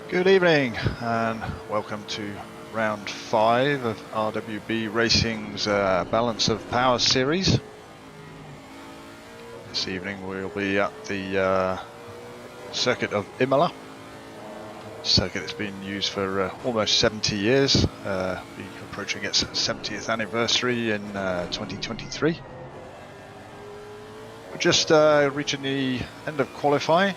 Good evening and welcome to round 5 of RWB Racing's Balance of Power series. This evening we'll be at the circuit of Imola, circuit that's been used for almost 70 years, be approaching its 70th anniversary in 2023. We're just reaching the end of qualifying.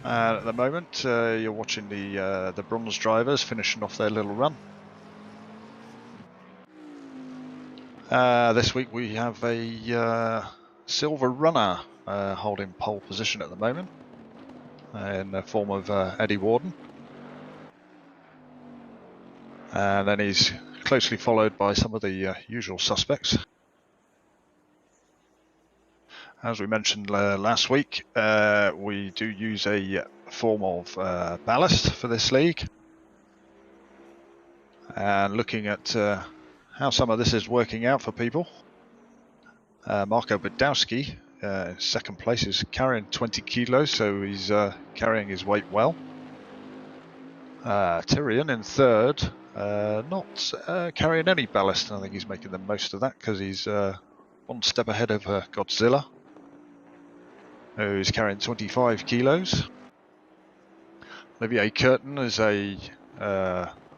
At the moment, you're watching the bronze drivers finishing off their little run. This week we have a silver runner holding pole position at the moment, in the form of Eddie Warden. And then he's closely followed by some of the usual suspects. As we mentioned last week, we do use a form of ballast for this league. And looking at how some of this is working out for people, Marco Badowski in second place is carrying 20 kilos, so he's carrying his weight well. Tyrion in third, not carrying any ballast, and I think he's making the most of that because he's one step ahead of Godzilla, who's carrying 25 kilos. Olivier Curtin is a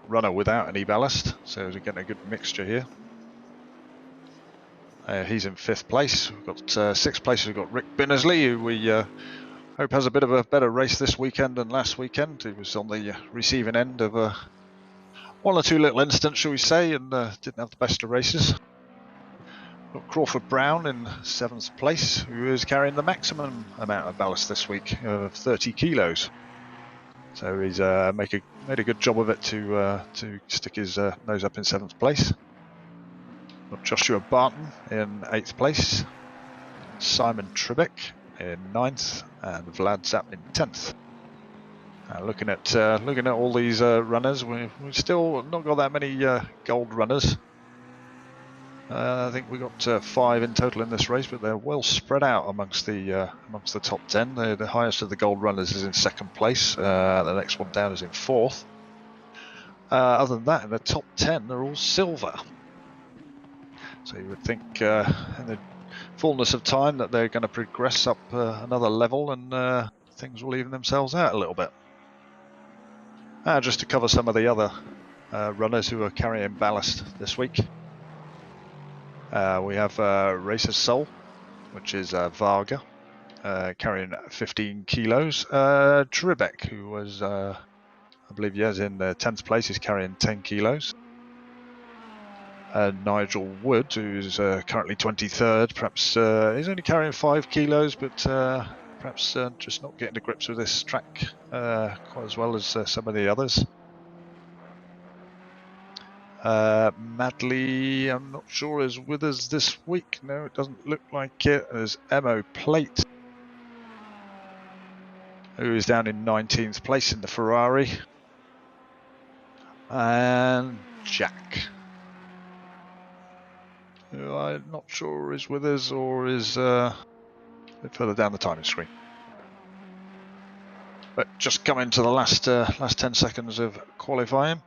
runner without any ballast, so we're getting a good mixture here. He's in fifth place. We've got sixth place. We've got Rick Binnersley, who we hope has a bit of a better race this weekend than last weekend. He was on the receiving end of one or two little incidents, shall we say, and didn't have the best of races. Got Crawford Brown in seventh place, who is carrying the maximum amount of ballast this week of 30 kilos. So he's made a good job of it to stick his nose up in seventh place. Got Joshua Barton in 8th place, Simon Tribeck in 9th, and Vlad Zapp in 10th. Looking at all these runners, we've still not got that many gold runners. I think we got 5 in total in this race, but they're well spread out amongst the top 10. The highest of the gold runners is in second place. The next one down is in 4th. Other than that, in the top 10, they're all silver. So you would think in the fullness of time that they're going to progress up another level and things will even themselves out a little bit. Just to cover some of the other runners who are carrying ballast this week. We have Racer Soul, which is Varga, carrying 15 kilos. Tribeck, who was, I believe, yes, in 10th place, is carrying 10 kilos. Nigel Wood, who's currently 23rd, perhaps he's only carrying 5 kilos, but perhaps just not getting to grips with this track quite as well as some of the others. Madley, I'm not sure, is with us this week. No, it doesn't look like it. There's Emo Plate, who is down in 19th place in the Ferrari. And Jack, who I'm not sure is with us or is a bit further down the timing screen. But just coming to the last 10 seconds of qualifying.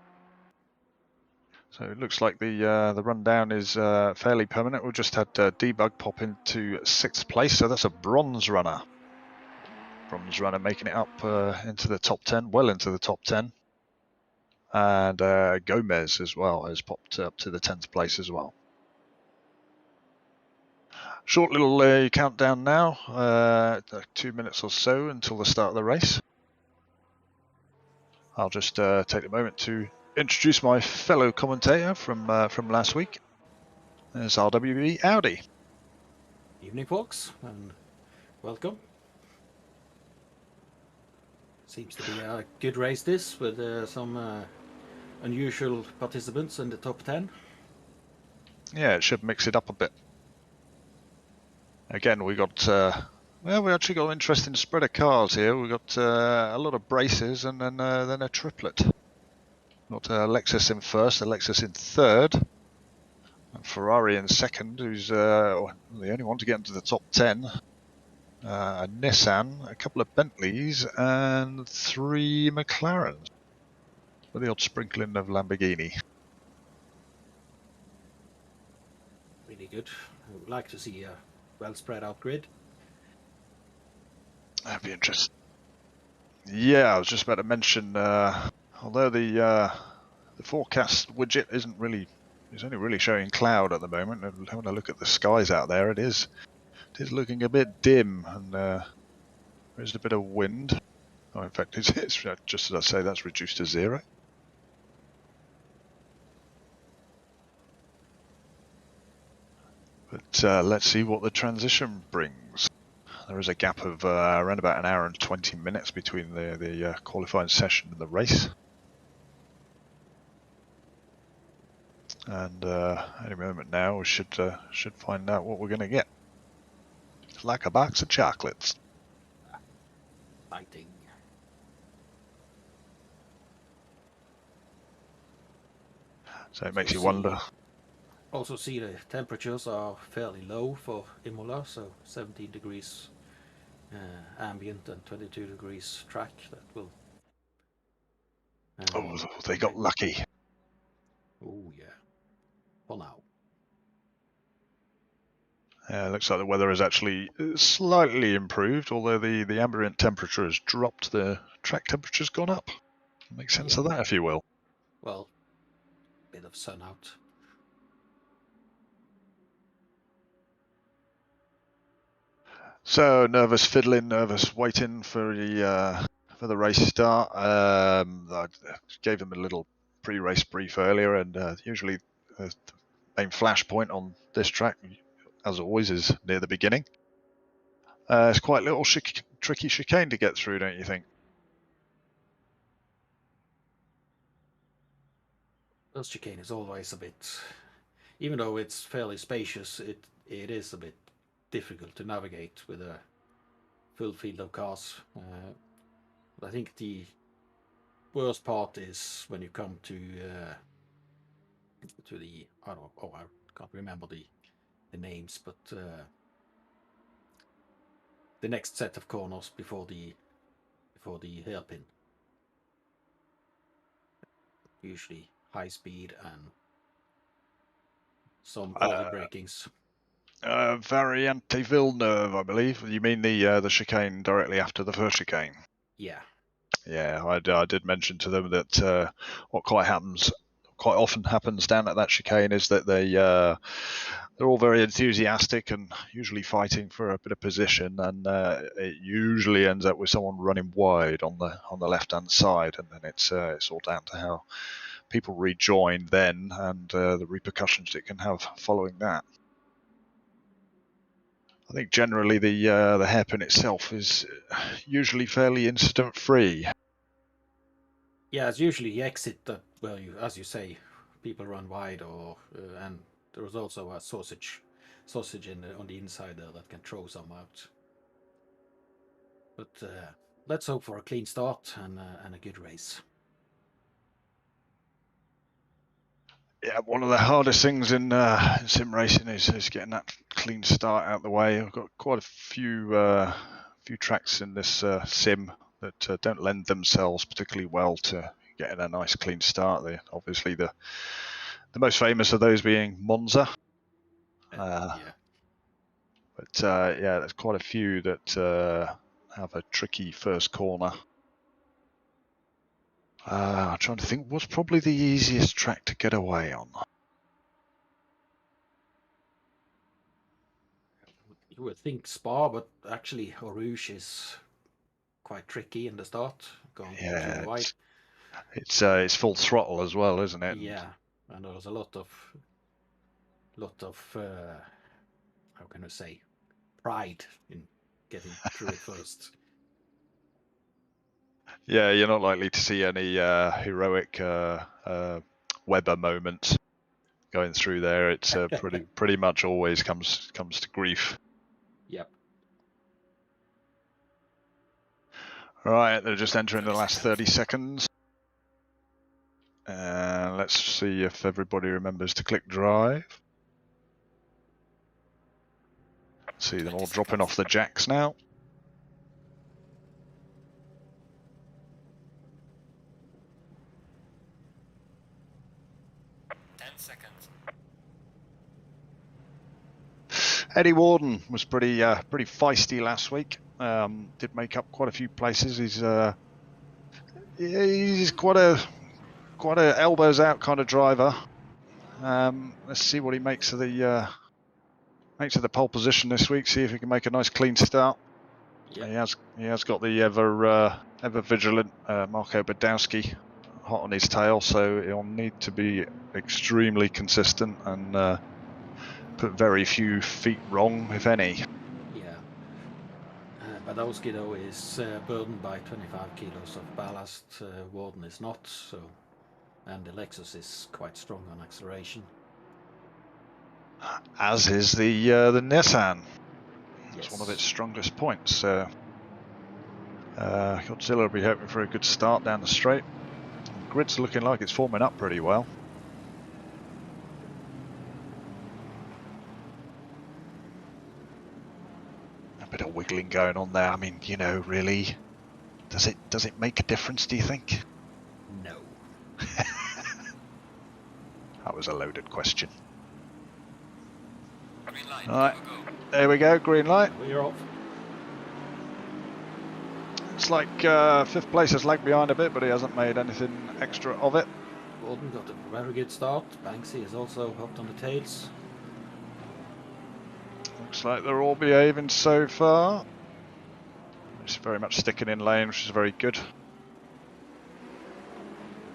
So it looks like the rundown is fairly permanent. We've just had Debug pop into 6th place, so that's a bronze runner. Bronze runner making it up into the top 10, well into the top 10. And Gomez as well has popped up to the 10th place as well. Short little countdown now, 2 minutes or so until the start of the race. I'll just take a moment to introduce my fellow commentator from last week. There's RWB Audi. Evening, folks, and welcome. Seems to be a good race this, with some unusual participants in the top 10. Yeah, it should mix it up a bit. Again, we got well, we actually got an interesting spread of cars here. We got a lot of braces and then a triplet. Got Lexus in first, a Lexus in third, and Ferrari in second, who's the only one to get into the top 10. a Nissan, a couple of Bentleys, and 3 McLarens, with the odd sprinkling of Lamborghini. Really good. I would like to see a well spread out grid. That'd be interesting. Yeah, I was just about to mention, although the forecast widget isn't really, it's only really showing cloud at the moment. And having a look at the skies out there, it is looking a bit dim, and there's a bit of wind. Oh, in fact, it's just as I say, that's reduced to 0. But let's see what the transition brings. There is a gap of around about an hour and 20 minutes between the qualifying session and the race. And any moment now we should find out what we're going to get. It's like a box of chocolates. Lighting. So it makes you wonder. Also see the temperatures are fairly low for Imola, so 17 degrees ambient and 22 degrees track. That will. Oh, they got lucky. Oh yeah. For now. Yeah, looks like the weather has actually slightly improved, although the ambient temperature has dropped. The track temperature's gone up. Make sense of that, if you will. Well, bit of sun out. So nervous fiddling, nervous waiting for the race start. I gave them a little pre-race brief earlier, and usually the main flashpoint on this track, as always, is near the beginning. It's quite a little tricky chicane to get through, don't you think? This chicane is always a bit, even though it's fairly spacious, it is a bit difficult to navigate with a full field of cars. But I think the worst part is when you come to the I can't remember the names, but the next set of corners before the hairpin. Usually high speed and some early brakings. Variante Villeneuve, I believe. You mean the chicane directly after the first chicane? Yeah. Yeah, I did mention to them that what quite often happens down at that chicane is that they're all very enthusiastic and usually fighting for a bit of position, and it usually ends up with someone running wide on the left hand side, and then it's all down to how people rejoin then and the repercussions it can have following that. I think generally the hairpin itself is usually fairly incident free. Yeah, it's usually the exit that, well, as you say, people run wide, or and there is also a sausage on the inside there that can throw some out. But let's hope for a clean start and a good race. Yeah, one of the hardest things in sim racing is getting that clean start out the way. I've got quite a few tracks in this sim that don't lend themselves particularly well to getting a nice clean start. Obviously the most famous of those being Monza. Yeah. But yeah, there's quite a few that have a tricky first corner. I'm trying to think, what's probably the easiest track to get away on? You would think Spa, but actually Rouge is quite tricky in the start, going too wide. It's full throttle as well, isn't it? Yeah, and there's a lot of how can I say, pride in getting through it first. Yeah, you're not likely to see any heroic Weber moments going through there. It's pretty much always comes to grief. Yep. Right, they're just entering the last 30 seconds. Let's see if everybody remembers to click drive. See them all dropping off the jacks now. Eddie Warden was pretty feisty last week. Did make up quite a few places. He's quite a elbows out kind of driver. Let's see what he makes of the pole position this week. See if he can make a nice clean start. Yep. He has got the ever vigilant Marco Badowski hot on his tail, so he'll need to be extremely consistent and put very few feet wrong, if any. Yeah. Badowski though is burdened by 25 kilos of ballast. Warden is not, so, and the Lexus is quite strong on acceleration. As is the Nissan. It's Yes. one of its strongest points. Godzilla will be hoping for a good start down the straight. Grid's looking like it's forming up pretty well. A bit of wiggling going on there. I mean, you know, really, does it make a difference, do you think? No. That was a loaded question. Green light. All right, there we go, green light. We're off. It's like fifth place has lagged behind a bit, but he hasn't made anything extra of it. Warden got a very good start. Banksy is also hot on the tails. Looks like they're all behaving so far. It's very much sticking in lane, which is very good.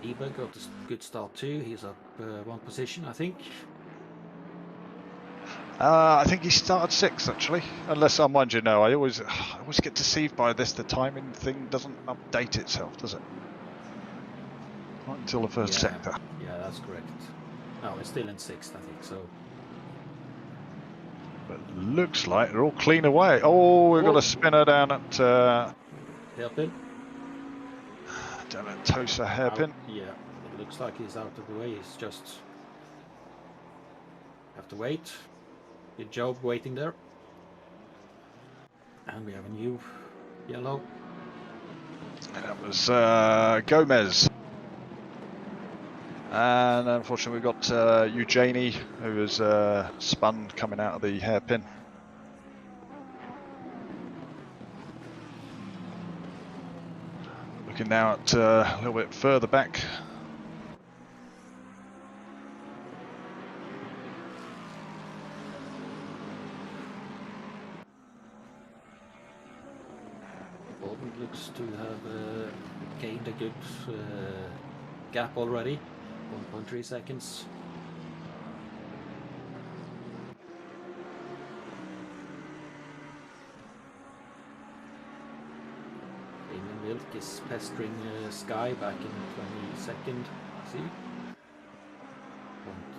Eber got a good start too. He's up one position, I think. I think he started 6th actually, unless I mind you know, I always get deceived by this. The timing thing doesn't update itself, does it? Not until the first sector. Yeah, that's correct. No, it's still in 6th, I think so. But looks like they're all clean away. Oh, we've got a spinner down at Hairpin. Down at Tosa hairpin. Yeah, it looks like he's out of the way. He's just have to wait. Good job waiting there. And we have a new yellow. And that was Gomez. And unfortunately we got Eugenie, who was spun coming out of the hairpin. Looking now at a little bit further back. Bolton looks to have gained a good gap already. 1.3 seconds. Damien Milk is pestering Sky back in 22nd. See? 1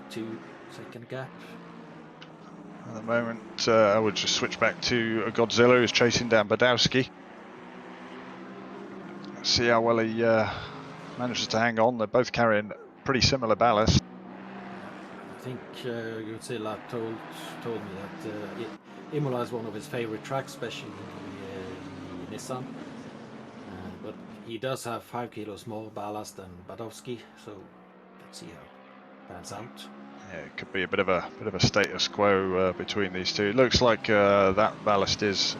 to 2 second gap. At the moment, I would just switch back to Godzilla, who's chasing down Badowski. See how well he manages to hang on. They're both carrying pretty similar ballast. I think Godzilla told me that Imola is one of his favorite tracks, especially the Nissan. But he does have 5 kilos more ballast than Badowski, so let's see how it pans out. Yeah, it could be a bit of a status quo between these two. It looks like that ballast is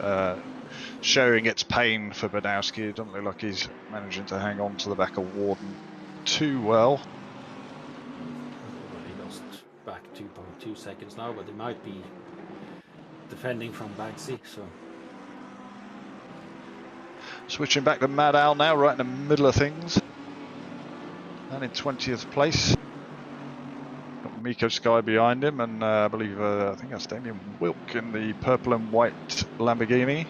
showing its pain for Badowski. It doesn't look like he's managing to hang on to the back of Warden too well. He lost back 2.2 seconds now, but he might be defending from Banksy. So switching back to Mad Al now, right in the middle of things, and in 20th place. Got Miko Sky behind him, and I believe I think that's Damien Wilk in the purple and white Lamborghini.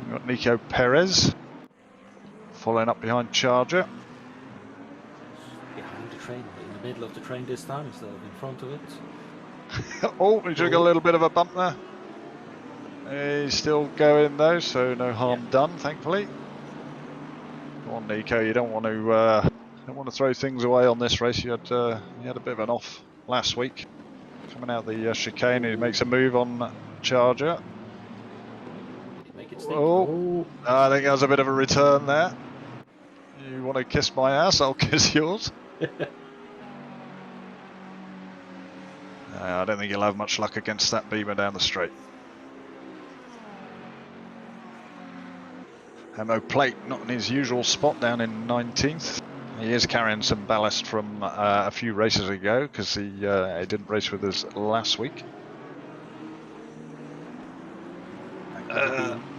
We've got Nico Perez following up behind Charger. behind the train, in the middle of the train this time instead of in front of it. Oh, we just got a little bit of a bump there. He's still going though, so no harm done, thankfully. Come on, Nico, you don't want to throw things away on this race. You had a bit of an off last week, coming out the chicane. He makes a move on Charger. Oh, I think that was a bit of a return there. You want to kiss my ass? I'll kiss yours. I don't think he'll have much luck against that Beamer down the straight. MO Plate not in his usual spot down in 19th. He is carrying some ballast from a few races ago because he didn't race with us last week.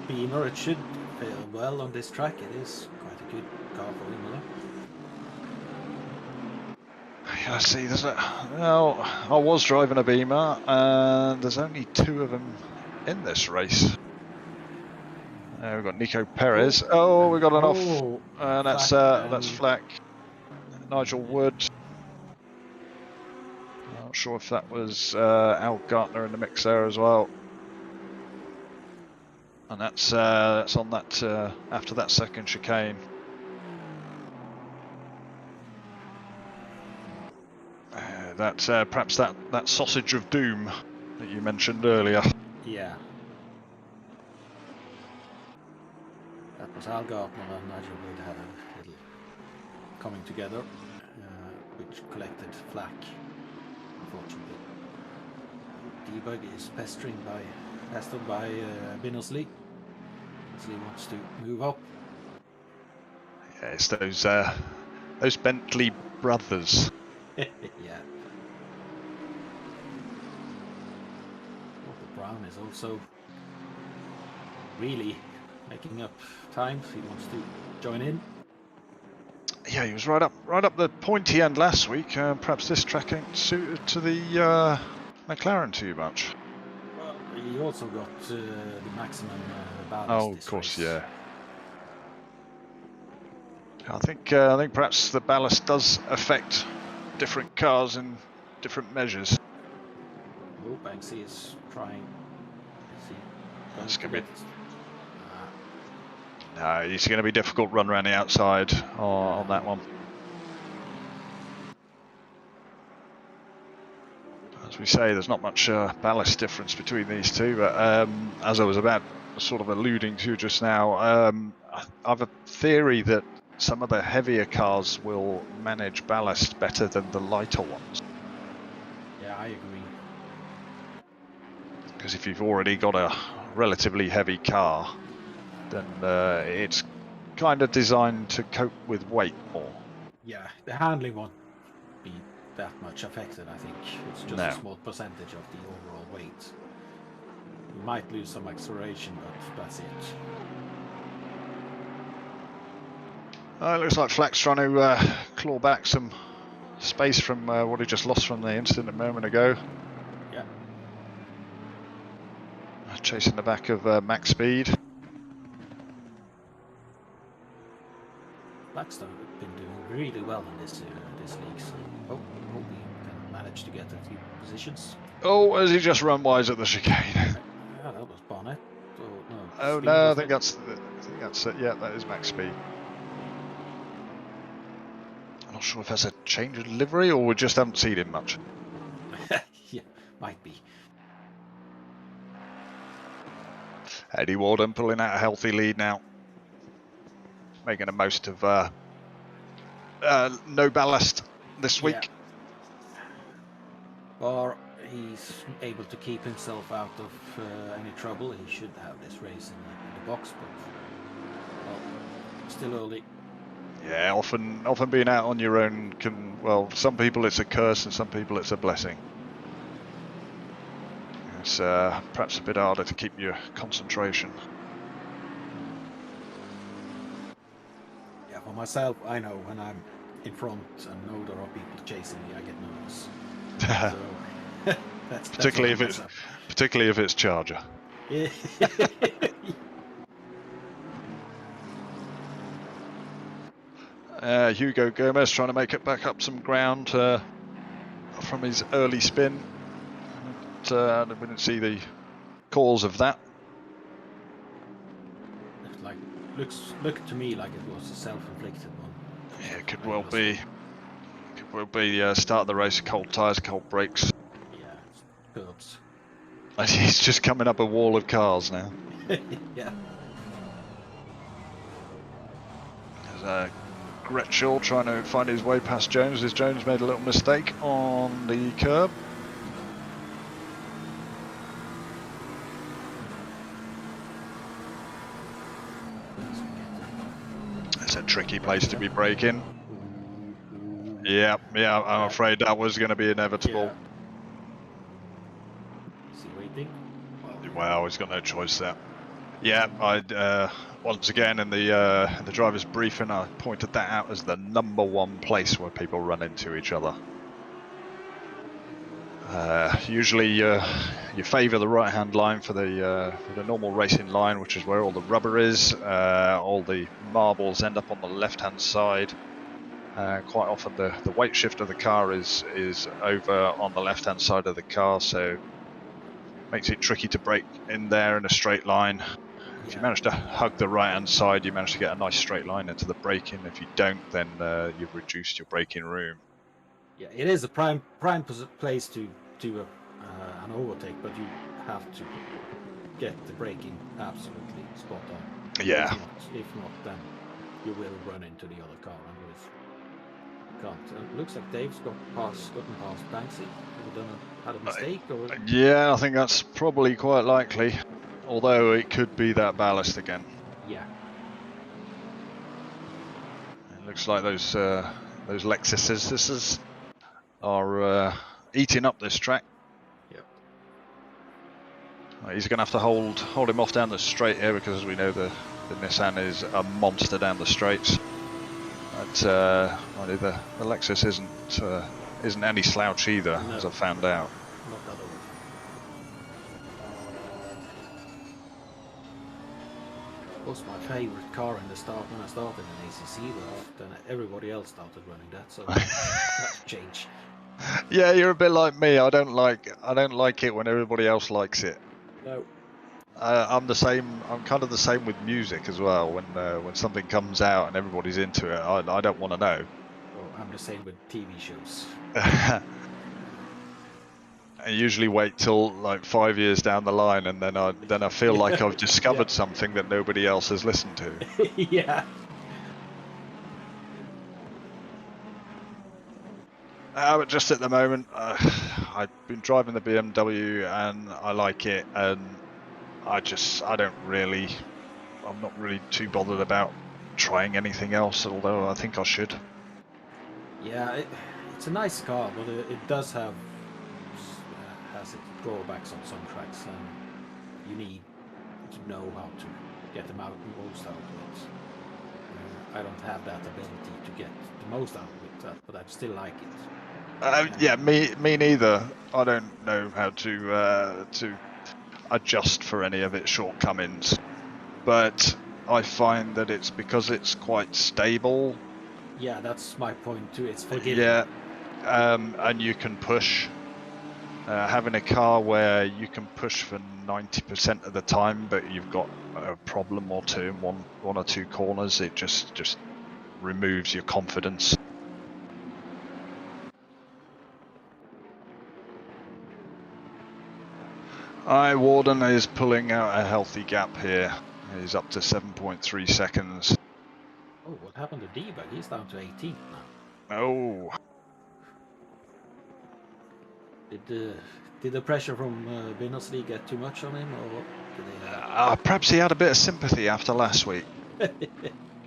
Beamer, it should fare well on this track. It is quite a good car for Imola. Yeah, see, well, I was driving a Beamer, and there's only 2 of them in this race. We've got Nico Perez. Oh, we got an off, and that's Flack. Nigel Wood. Not sure if that was Al Gartner in the mix there as well. And that's on that after that second chicane. That's perhaps that sausage of doom that you mentioned earlier. Yeah. That was Al Gartner and Nigel Wood had a little coming together, which collected flack, unfortunately. Debug is pestered by Binnersley. Binnersley wants to move up. Yeah, it's those Bentley brothers. Yeah. Brown is also really making up time. He wants to join in. Yeah, he was right up the pointy end last week. Perhaps this track ain't suited to the McLaren too much. Well, he also got the maximum ballast. Oh, of course, race. Yeah. I think perhaps the ballast does affect different cars in different measures. Oh, Banksy is trying. It's going to be. No, it's going to be difficult run around the outside on that one. As we say, there's not much ballast difference between these two, but as I was about sort of alluding to just now, I have a theory that some of the heavier cars will manage ballast better than the lighter ones. Yeah, I agree. Because if you've already got a relatively heavy car, then it's kind of designed to cope with weight more. Yeah, the handling won't be that much affected, I think. It's just a small percentage of the overall weight. You might lose some acceleration, but that's it. It looks like Flack's trying to claw back some space from what he just lost from the incident a moment ago. Yeah. Chasing the back of max speed. Flack's been doing really well in this league, so hope he can manage to get a few positions. Oh, has he just run wise at the chicane? Yeah, that was Bonnet. Oh no, I think that's it. Yeah, that is max speed. I'm not sure if that's a change of livery or we just haven't seen him much. Yeah, might be. Eddie Warden pulling out a healthy lead now. Making the most of no ballast this week. Or he's able to keep himself out of any trouble. He should have this race in the box, but well, still early. Yeah, often being out on your own can, well, some people it's a curse and some people it's a blessing. It's perhaps a bit harder to keep your concentration. Yeah, for myself, I know when I'm in front and know there are people chasing me, I get nervous. So, that's particularly if it's Charger. Yeah. Hugo Gomez trying to make it back up some ground from his early spin. But, we didn't see the cause of that. Looked to me like it was a self-inflicted one. Yeah, it could well be. Could well be start of the race, cold tyres, cold brakes. Yeah, curbs. He's just coming up a wall of cars now. Yeah. There's Gretschel trying to find his way past Jones. As Jones made a little mistake on the curb. It's a tricky place to be braking. Yeah, I'm afraid that was going to be inevitable. Is he waiting? Well, he's got no choice there. Yeah, I once again in the driver's briefing, I pointed that out as the #1 place where people run into each other. Usually, you favour the right-hand line for the normal racing line, which is where all the rubber is. All the marbles end up on the left-hand side. Quite often, the weight shift of the car is over on the left-hand side of the car, so makes it tricky to brake in there in a straight line. If you manage to hug the right-hand side, you manage to get a nice straight line into the braking. If you don't, then you've reduced your braking room. Yeah, it is a prime place to do an overtake, but you have to get the braking absolutely spot on. Yeah. If not, then you will run into the other car and can't. It looks like Dave's gotten past Banksy. Had a mistake, or? Yeah, I think that's probably quite likely. Although it could be that ballast again. Yeah. It looks like those Lexuses are eating up this track. Yep. He's going to have to hold him off down the straight here, because as we know the Nissan is a monster down the straights. But the Lexus isn't any slouch either, no. As I found out. Not at all. It was my favourite car in the start when I started in ACC, but then everybody else started running that, so that's a change. Yeah, you're a bit like me. I don't like it when everybody else likes it. No. I'm the same. I'm kind of the same with music as well. When something comes out and everybody's into it, I don't want to know. Oh, I'm the same with TV shows. I usually wait till like 5 years down the line, and then I feel like I've discovered something that nobody else has listened to. Yeah. But just at the moment, I've been driving the BMW and I like it, and I'm not really too bothered about trying anything else, although I think I should. Yeah, it's a nice car, but it does has its drawbacks on some tracks, and you need to know how to get the most out of it. I don't have that ability to get the most out of it, but I still like it. Yeah, me neither. I don't know how to adjust for any of its shortcomings, but I find that it's because it's quite stable. Yeah, that's my point too. It's forgiving. Yeah, and you can push. Having a car where you can push for 90% of the time, but you've got a problem or two in one or two corners, it just removes your confidence. Warden is pulling out a healthy gap here. He's up to 7.3 seconds. Oh, what happened to D-Bag? He's down to 18 now. Oh. Did the pressure from Binnersley get too much on him, or what? Did perhaps he had a bit of sympathy after last week.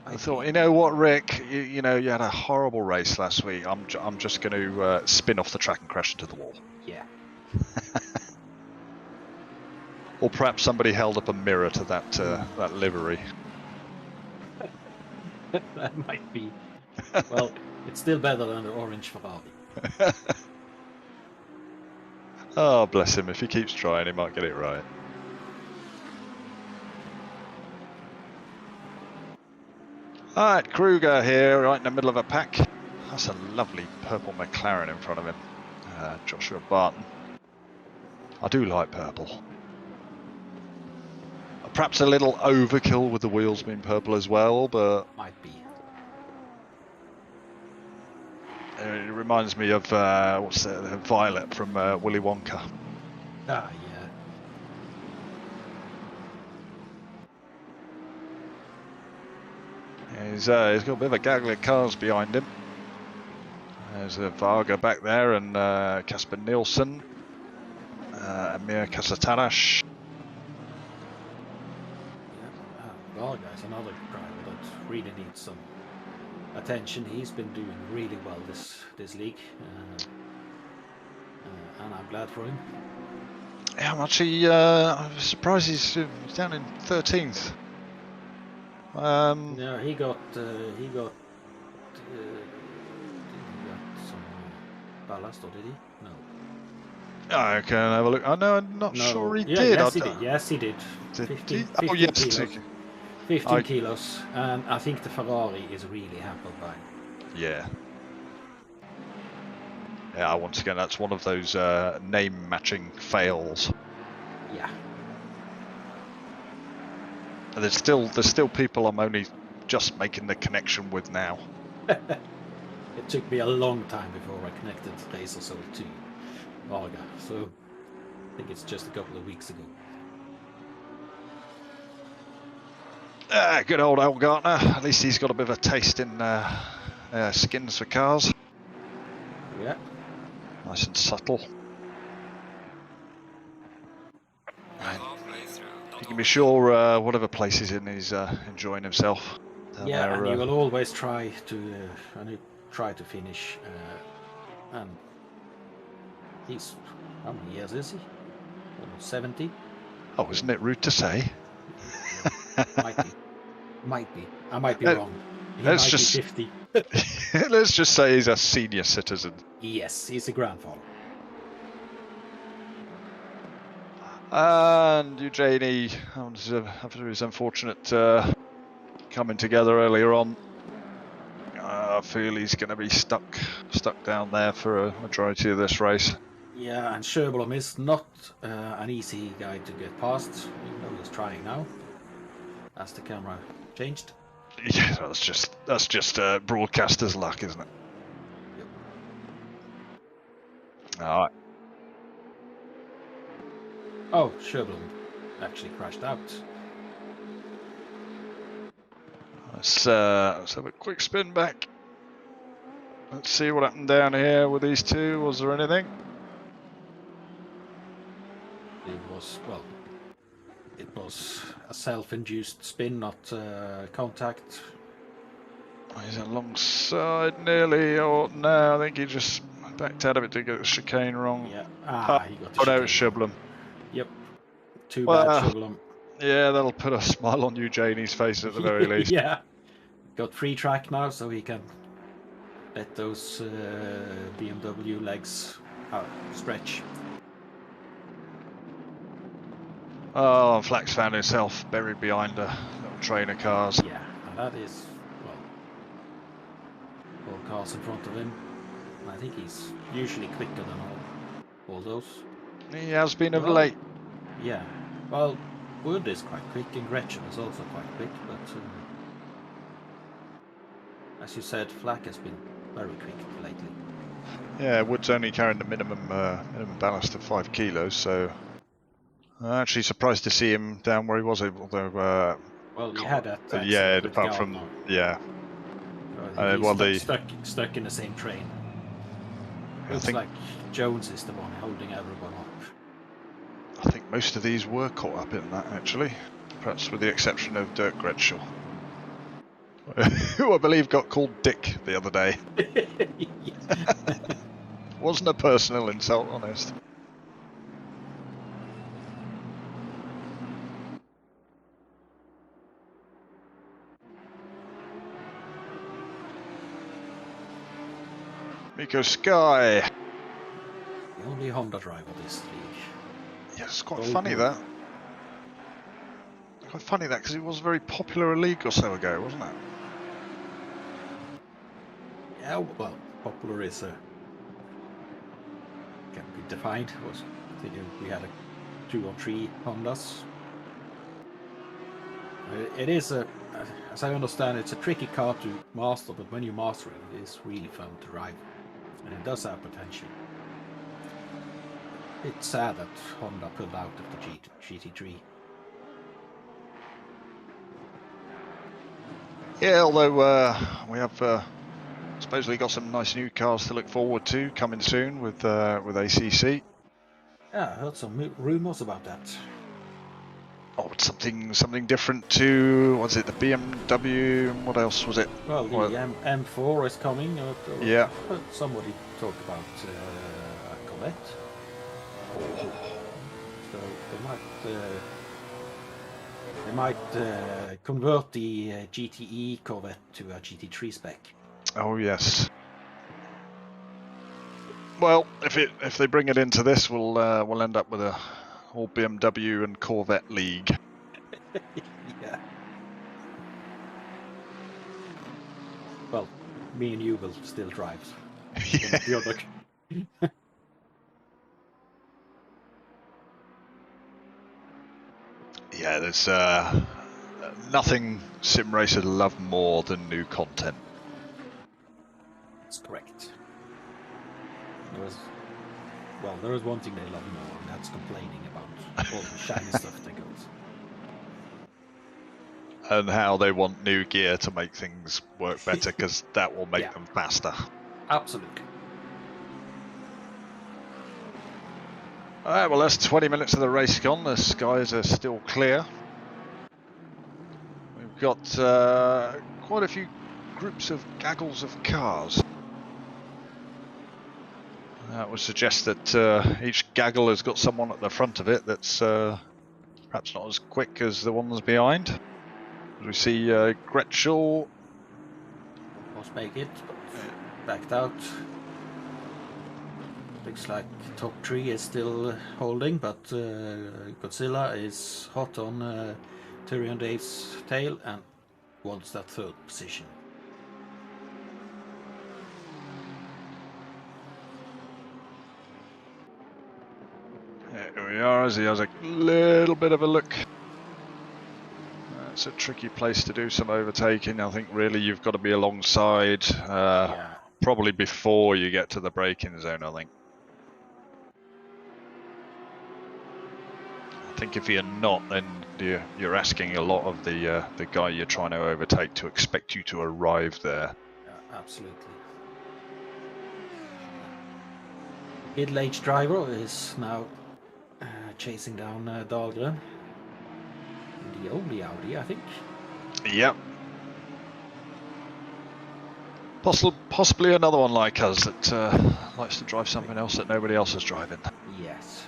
I thought, you know what, Rick, you had a horrible race last week. I'm just going to spin off the track and crash into the wall. Yeah. Or perhaps somebody held up a mirror to that livery. That might be. Well, it's still better than the orange Ferrari. Oh, bless him. If he keeps trying, he might get it right. Alright, Kruger here, right in the middle of a pack. That's a lovely purple McLaren in front of him. Joshua Barton. I do like purple. Perhaps a little overkill with the wheels being purple as well, but... Might be. It reminds me of, the Violet from Willy Wonka. Ah, yeah. He's got a bit of a gaggle of cars behind him. There's a Varga back there, and Casper Nielsen, Amir Kasatarash. Yeah. Varga is another driver that really needs some attention. He's been doing really well this league, and I'm glad for him. Yeah, I'm actually I'm surprised he's down in 13th. No, he got some ballast, or did he? No. I can have a look. Oh, no, I'm not sure he did. Yes, he did. Yes, he did. 15 oh, yes. kilos. 15 kilos, and I think the Ferrari is really hampered by him. Yeah. Yeah, once again, that's one of those name-matching fails. Yeah. And there's still people I'm only just making the connection with now. It took me a long time before I connected Racer Soul to Varga, so I think it's just a couple of weeks ago. Good old Al Gartner. At least he's got a bit of a taste in skins for cars. Yeah. Nice and subtle. And you can be sure whatever place he's in, he's enjoying himself. Yeah, and he will always try to finish. And he's, how many years is he? Almost 70. Oh, isn't it rude to say? Might be. I might be wrong. He might be 50. Let's just say he's a senior citizen. Yes, he's a grandfather. And Eugenie, after his unfortunate coming together earlier on, I feel he's going to be stuck down there for a majority of this race. Yeah, and Sjöblom is not an easy guy to get past, even though he's trying now, as the camera changed. Yeah, that's just broadcaster's luck, isn't it? Yep. All right. Oh, Sjöblom actually crashed out. Let's have a quick spin back. Let's see what happened down here with these two. Was there anything? It was a self-induced spin, not contact. He's alongside nearly, or no, I think he just backed out of it to get the chicane wrong. Yeah, he got the chicane. No, it's Sjöblom. Yep, too bad, Sjöblom. Yeah, that'll put a smile on Eugenie's face at the very least. Yeah, got free track now, so he can let those BMW legs stretch. Oh, Flax found himself buried behind a little train of cars. Yeah, and that is, all cars in front of him. I think he's usually quicker than all those. He has been of late. Yeah, well, Wood is quite quick, and Gretchen is also quite quick, but as you said, Flack has been very quick lately. Yeah, Wood's only carrying the minimum ballast of 5 kilos, so I'm actually surprised to see him down where he was, although... well, he had that accident. Yeah, with apart from... Yeah. He's stuck in the same train. It's like Jones is the one holding everyone up. I think most of these were caught up in that, actually. Perhaps with the exception of Dirk Gretschel, who I believe got called Dick the other day. Wasn't a personal insult, honest. Miko Sky. The only Honda driver this league. Yeah, it's quite funny that. Quite funny that, because it was very popular a league or so ago, wasn't it? Yeah, well, popular is can be defined. I think we had 2 or 3 Hondas. It is as I understand, it's a tricky car to master, but when you master it, it is really fun to ride, and it does have potential. It's sad that Honda pulled out of the GT3. Yeah, although we have supposedly got some nice new cars to look forward to coming soon with ACC. Yeah, I heard some rumors about that. Oh, something different to, was it the BMW? What else was it? Well, the M4 is coming. Yeah. Somebody talked about a Corvette. So they might convert the GTE Corvette to a GT3 spec. Oh yes. Well, if they bring it into this, we'll end up with a whole BMW and Corvette league. Yeah. Well, me and you will still drive. Yeah. The other. Yeah, there's nothing sim racers love more than new content. That's correct. There is one thing they love more, and that's complaining about all the shiny stuff that goes. And how they want new gear to make things work better, because that will make Yeah. them faster. Absolutely. Alright, well that's 20 minutes of the race gone. The skies are still clear. We've got quite a few groups of gaggles of cars. That would suggest that each gaggle has got someone at the front of it that's perhaps not as quick as the ones behind. We see Gretschel. Almost make it, but backed out. Looks like top 3 is still holding, but Godzilla is hot on Tyre and Dave's tail and wants that 3rd position. Here we are, as he has a little bit of a look. It's a tricky place to do some overtaking. I think really you've got to be alongside, Yeah. probably before you get to the braking zone, I think. I think if you're not, then you're asking a lot of the guy you're trying to overtake to expect you to arrive there. Yeah, absolutely. Middle-aged driver is now chasing down Dahlgren. The only Audi, I think. Yep. Possibly another one like us that likes to drive something else that nobody else is driving. Yes.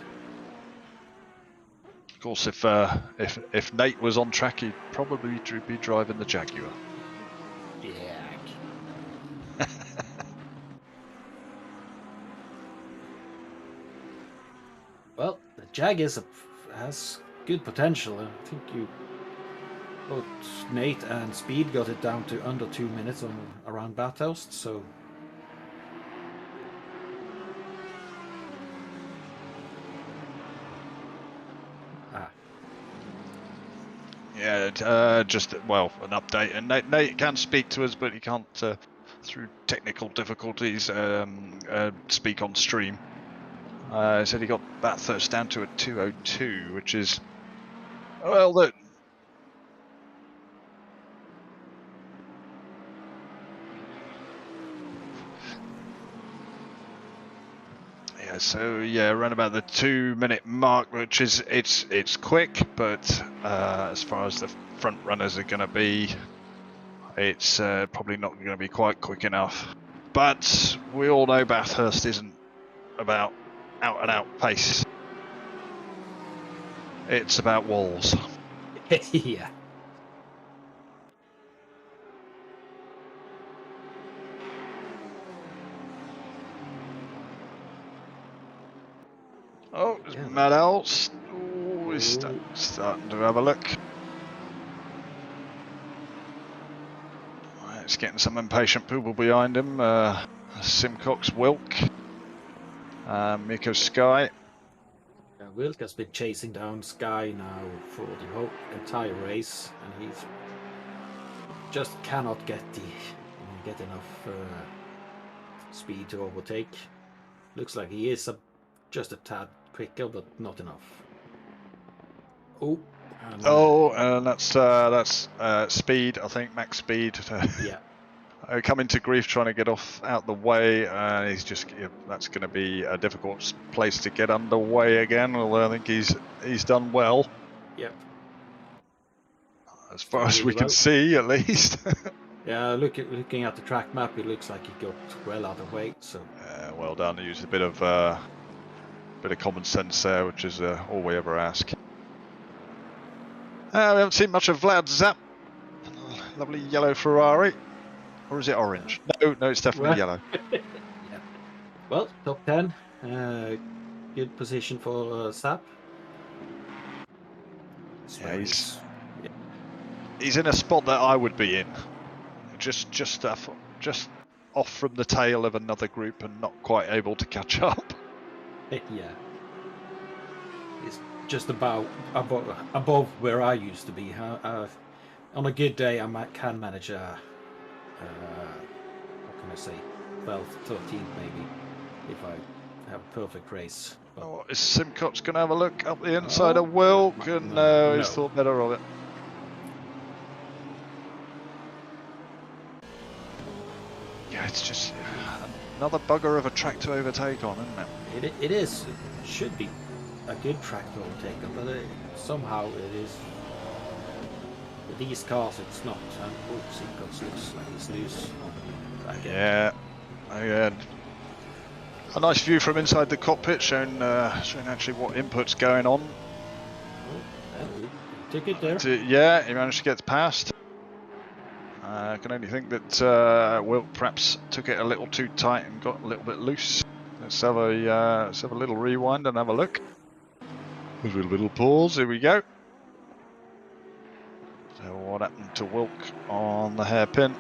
Of course, if Nate was on track, he'd probably be driving the Jaguar. Yeah. Well, the Jag has good potential. I think both Nate and Speed got it down to under 2 minutes around Bathurst, so. Yeah, just an update. And Nate can speak to us, but he can't, through technical difficulties, speak on stream. He said he got Bathurst down to a 2:02, which is, well, that. Yeah, so yeah, around about the 2 minute mark, which is it's quick, but as far as the front runners are going to be, it's probably not going to be quite quick enough. But we all know Bathurst isn't about out and out pace. It's about walls. Yeah. Oh, there's Matt Else. Oh, he's starting to have a look. It's getting some impatient people behind him. Simcox, Wilk, Miko Sky. Wilk has been chasing down Sky now for the whole entire race, and he's just cannot get enough speed to overtake. Looks like he is just a tad quicker, but not enough. And That's speed. I think max speed. Yeah. Coming to grief, trying to get out the way. That's going to be a difficult place to get underway again. Although I think he's done well. Yep. as far as really we can well. see, at least. Yeah, looking at the track map, it looks like he got well out of weight. So Well done. He used a bit of common sense there, which is all we ever ask. We haven't seen much of Vlad Zap. Lovely yellow Ferrari. Or is it orange? No, it's definitely yellow. Yeah. Well, top 10. Good position for Zap. Yeah, he's in a spot that I would be in. Just off from the tail of another group and not quite able to catch up. Yeah. It's just about above where I used to be. On a good day, I can manage what can I say, 12th, 13th maybe, if I have a perfect race. But... Oh, is Simcox going to have a look up the inside of Wilk? And no, he's thought better of it. Yeah, it's just another bugger of a track to overtake on, isn't it? It is. It should be a good track to overtake on, but somehow it is. With these cars, it's not. And Simcox looks like he's loose on the back end. Yeah, again. A nice view from inside the cockpit, showing actually what input's going on. He took it there. Yeah, he managed to get past. I can only think that Wilt perhaps took it a little too tight and got a little bit loose. Let's have a little rewind and have a look. With a little pause. Here we go. So what happened to Wilk on the hairpin?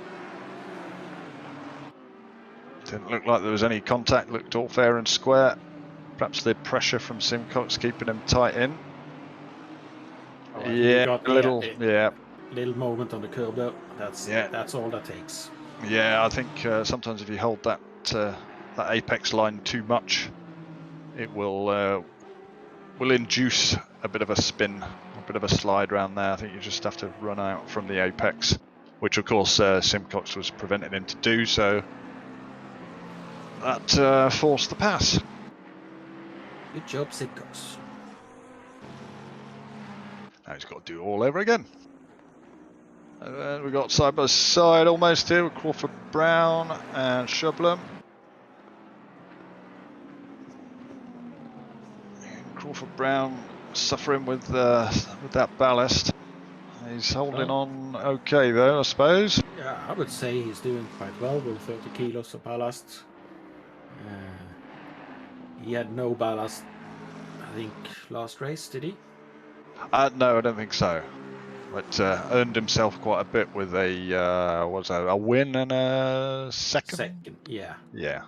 Didn't look like there was any contact. Looked all fair and square. Perhaps the pressure from Simcox keeping him tight in. Yeah, a little. Yeah. Little moment on the curb though. That's all that takes. Yeah, I think sometimes if you hold that apex line too much, it will induce a bit of a spin, a bit of a slide around there. I think you just have to run out from the apex, which of course Simcox was preventing him to do. So that forced the pass. Good job, Simcox. Now he's got to do it all over again. And then we got side by side almost here with Crawford Brown and Shublem. Crawford Brown suffering with that ballast. He's holding on okay though, I suppose. Yeah, I would say he's doing quite well with 30 kilos of ballast. He had no ballast, I think, last race, did he? No, I don't think so. But earned himself quite a bit with a win and a second. Second, yeah. Yeah.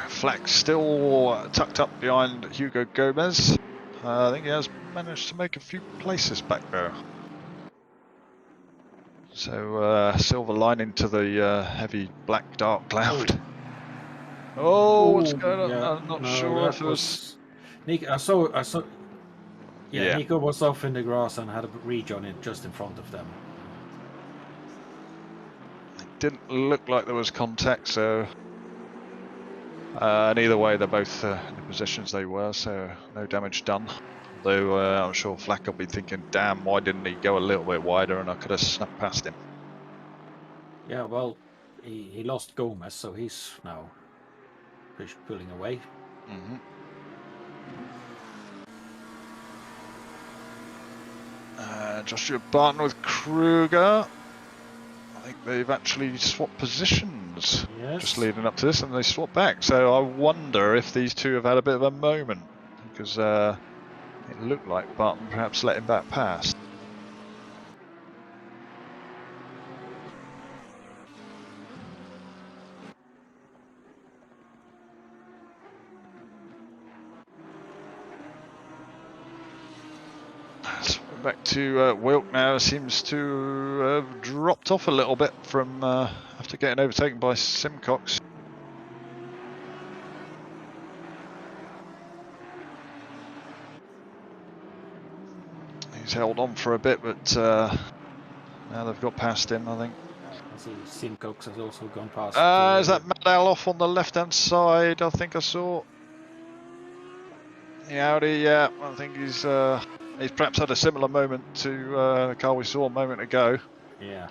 Flack still tucked up behind Hugo Gomez. I think he has managed to make a few places back there. So silver lining to the heavy black dark cloud. Oh, what's going on? Yeah, I'm not sure if it was. Nico, I saw. Yeah, Nico was off in the grass and had a Rygel in just in front of them. It didn't look like there was contact, so. And either way, they're both in the positions they were, so no damage done. Though I'm sure Flack will be thinking, damn, why didn't he go a little bit wider and I could have snuck past him. Yeah, well, he lost Gomez, so he's now pulling away. Mm-hmm. Joshua Barton with Kruger. I think they've actually swapped positions just leading up to this, and they swapped back. So I wonder if these two have had a bit of a moment, because it looked like Barton perhaps let him back past. Back to Wilk now. Seems to have dropped off a little bit from after getting overtaken by Simcox. He's held on for a bit, but now they've got past him, I think. I see Simcox has also gone past. Is that Madal off on the left-hand side? I think I saw. The Audi, yeah, I think he's He's perhaps had a similar moment to the car we saw a moment ago. Yeah.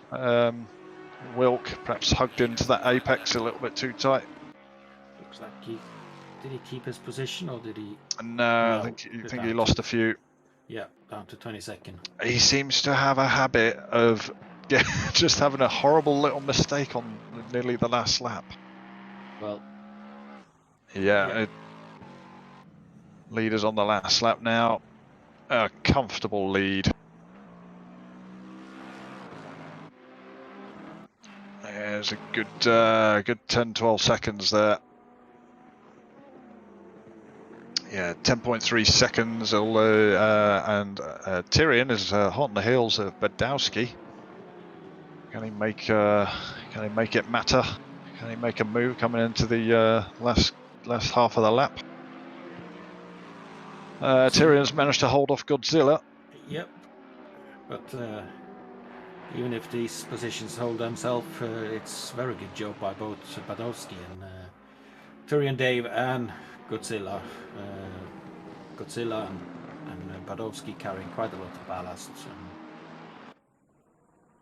Wilk perhaps hugged into that apex a little bit too tight. Looks like did he keep his position or did he? No, I No, think he lost a few. Yeah, down to 22nd. He seems to have a habit of just having a horrible little mistake on nearly the last lap. Well, yeah. Leaders on the last lap now. A comfortable lead. There's a good 10-12 seconds there. Yeah, 10.3 seconds, although, and Tyrion is hot on the heels of Badowski. Can he make it matter? Can he make a move coming into the last half of the lap? Tyrion's managed to hold off Godzilla. Yep. But even if these positions hold themselves, it's very good job by both Badowski and Tyrion Dave and Godzilla. Godzilla and Badowski carrying quite a lot of ballast.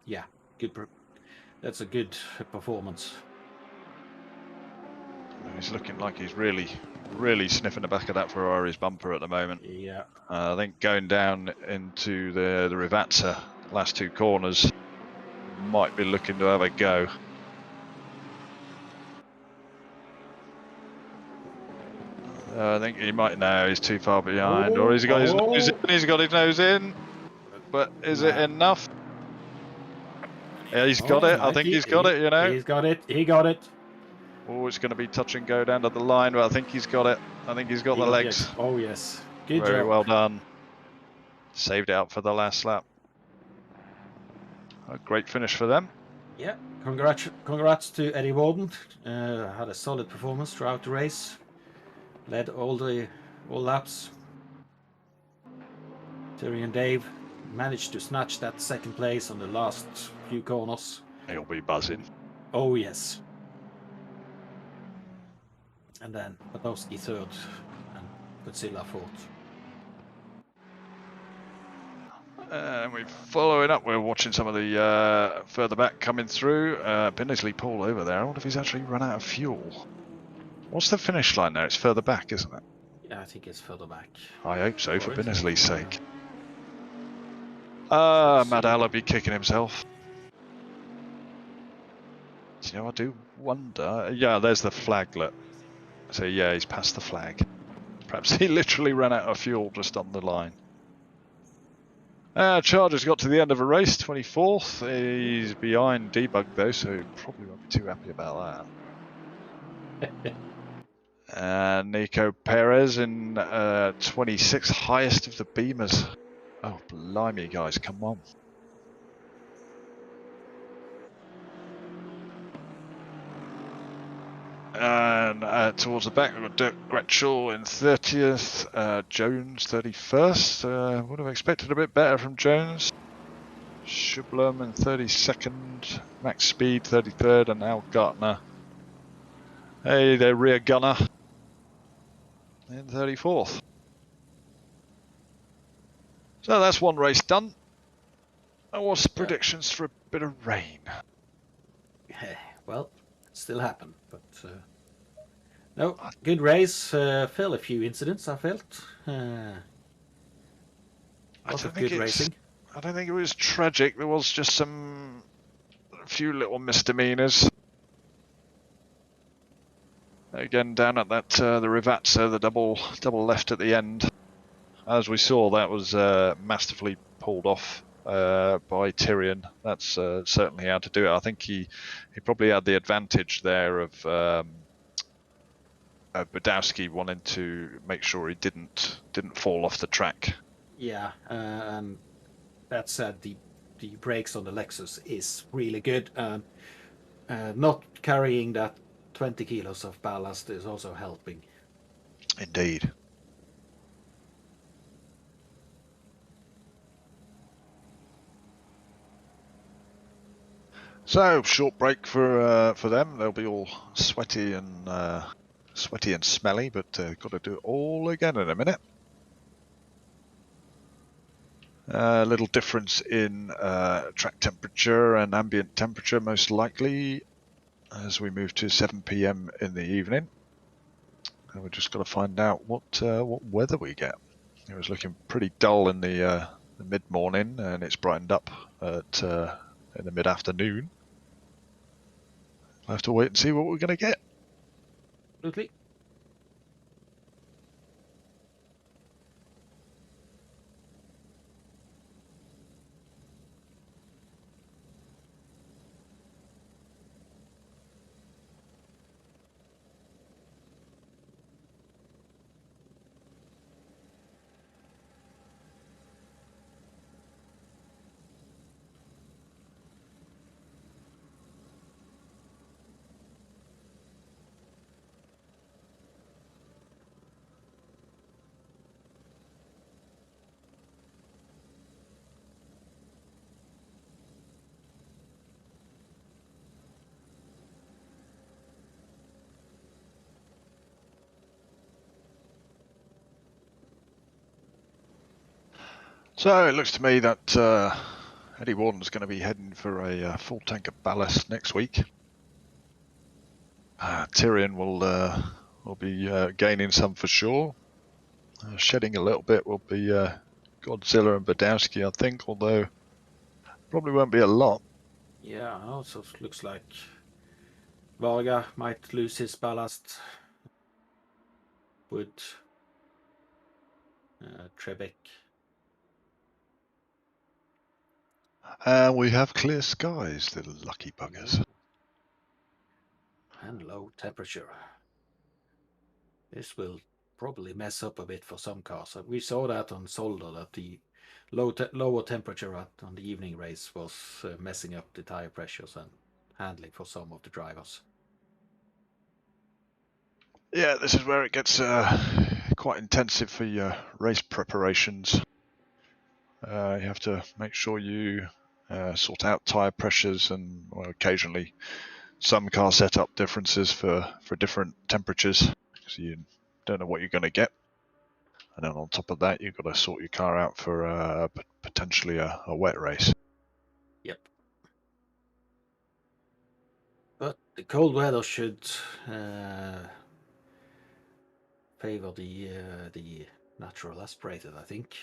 Yeah, good. That's a good performance. He's looking like he's really sniffing the back of that Ferrari's bumper at the moment. Yeah. I think going down into the Rivazza last two corners might be looking to have a go. I think he might know he's too far behind, or he's got his nose in. He's got his nose in, but is it enough? Yeah, he's got it. I think he's got it. You know, he's got it. He got it. Oh, it's going to be touch and go down to the line, but I think he's got it. I think he's got the legs. It. Oh yes, good Very job. well done. Saved it out for the last lap. A great finish for them. Yeah, congrats to Eddie Warden. Had a solid performance throughout the race. Led all laps. Terry and Dave managed to snatch that second place on the last few corners. He'll be buzzing. Oh yes. And then Badowski third and Godzilla fourth. And we're following up. We're watching some of the further back coming through. Binnesley Paul over there. I wonder if he's actually run out of fuel. What's the finish line there? It's further back, isn't it? Yeah, I think it's further back. I hope so, for Binnesley's sake. Madal will be kicking himself. So, you know, I do wonder. Yeah, there's the flaglet. So yeah, he's past the flag. Perhaps he literally ran out of fuel just on the line. Charger's got to the end of a race, 24th. He's behind Debug though, so probably won't be too happy about that. Nico Perez in 26th, highest of the Beamers. Oh, blimey, guys, come on. And towards the back, we've got Dirk Gretschel in 30th, Jones 31st. Would have expected a bit better from Jones. Schublem in 32nd, Max Speed 33rd, and Al Gartner. Hey, their rear gunner in 34th. So that's one race done. And what's the predictions for a bit of rain? Well, it still happened, but no, good race. Fairly few incidents, I felt. Lots of good racing. I don't think it was tragic. There was just a few little misdemeanors. Again, down at that the Rivazza, the double left at the end. As we saw, that was masterfully pulled off by Tyrion. That's certainly how to do it. I think he probably had the advantage there of Badowski wanting to make sure he didn't fall off the track. Yeah, and that said, the brakes on the Lexus is really good, and not carrying that 20 kilos of ballast is also helping. Indeed. So, short break for them. They'll be all sweaty and smelly, but got to do it all again in a minute. A little difference in track temperature and ambient temperature, most likely, as we move to 7 p.m. in the evening. And we've just got to find out what weather we get. It was looking pretty dull in the mid-morning, and it's brightened up at in the mid-afternoon. We'll have to wait and see what we're going to get. Absolutely. So it looks to me that Eddie Warden's going to be heading for a full tank of ballast next week. Tyrion will be gaining some for sure. Shedding a little bit will be Godzilla and Badowski, I think, although probably won't be a lot. Yeah, also looks like Varga might lose his ballast with Trebek. And we have clear skies, the lucky buggers. And low temperature. This will probably mess up a bit for some cars. We saw that on Solder, that the lower temperature on the evening race was messing up the tire pressures and handling for some of the drivers. Yeah, this is where it gets quite intensive for your race preparations. You have to make sure you sort out tyre pressures and occasionally some car setup differences for different temperatures, because you don't know what you're going to get. And then on top of that, you've got to sort your car out for potentially a wet race. Yep. But the cold weather should favor the natural aspirated, I think.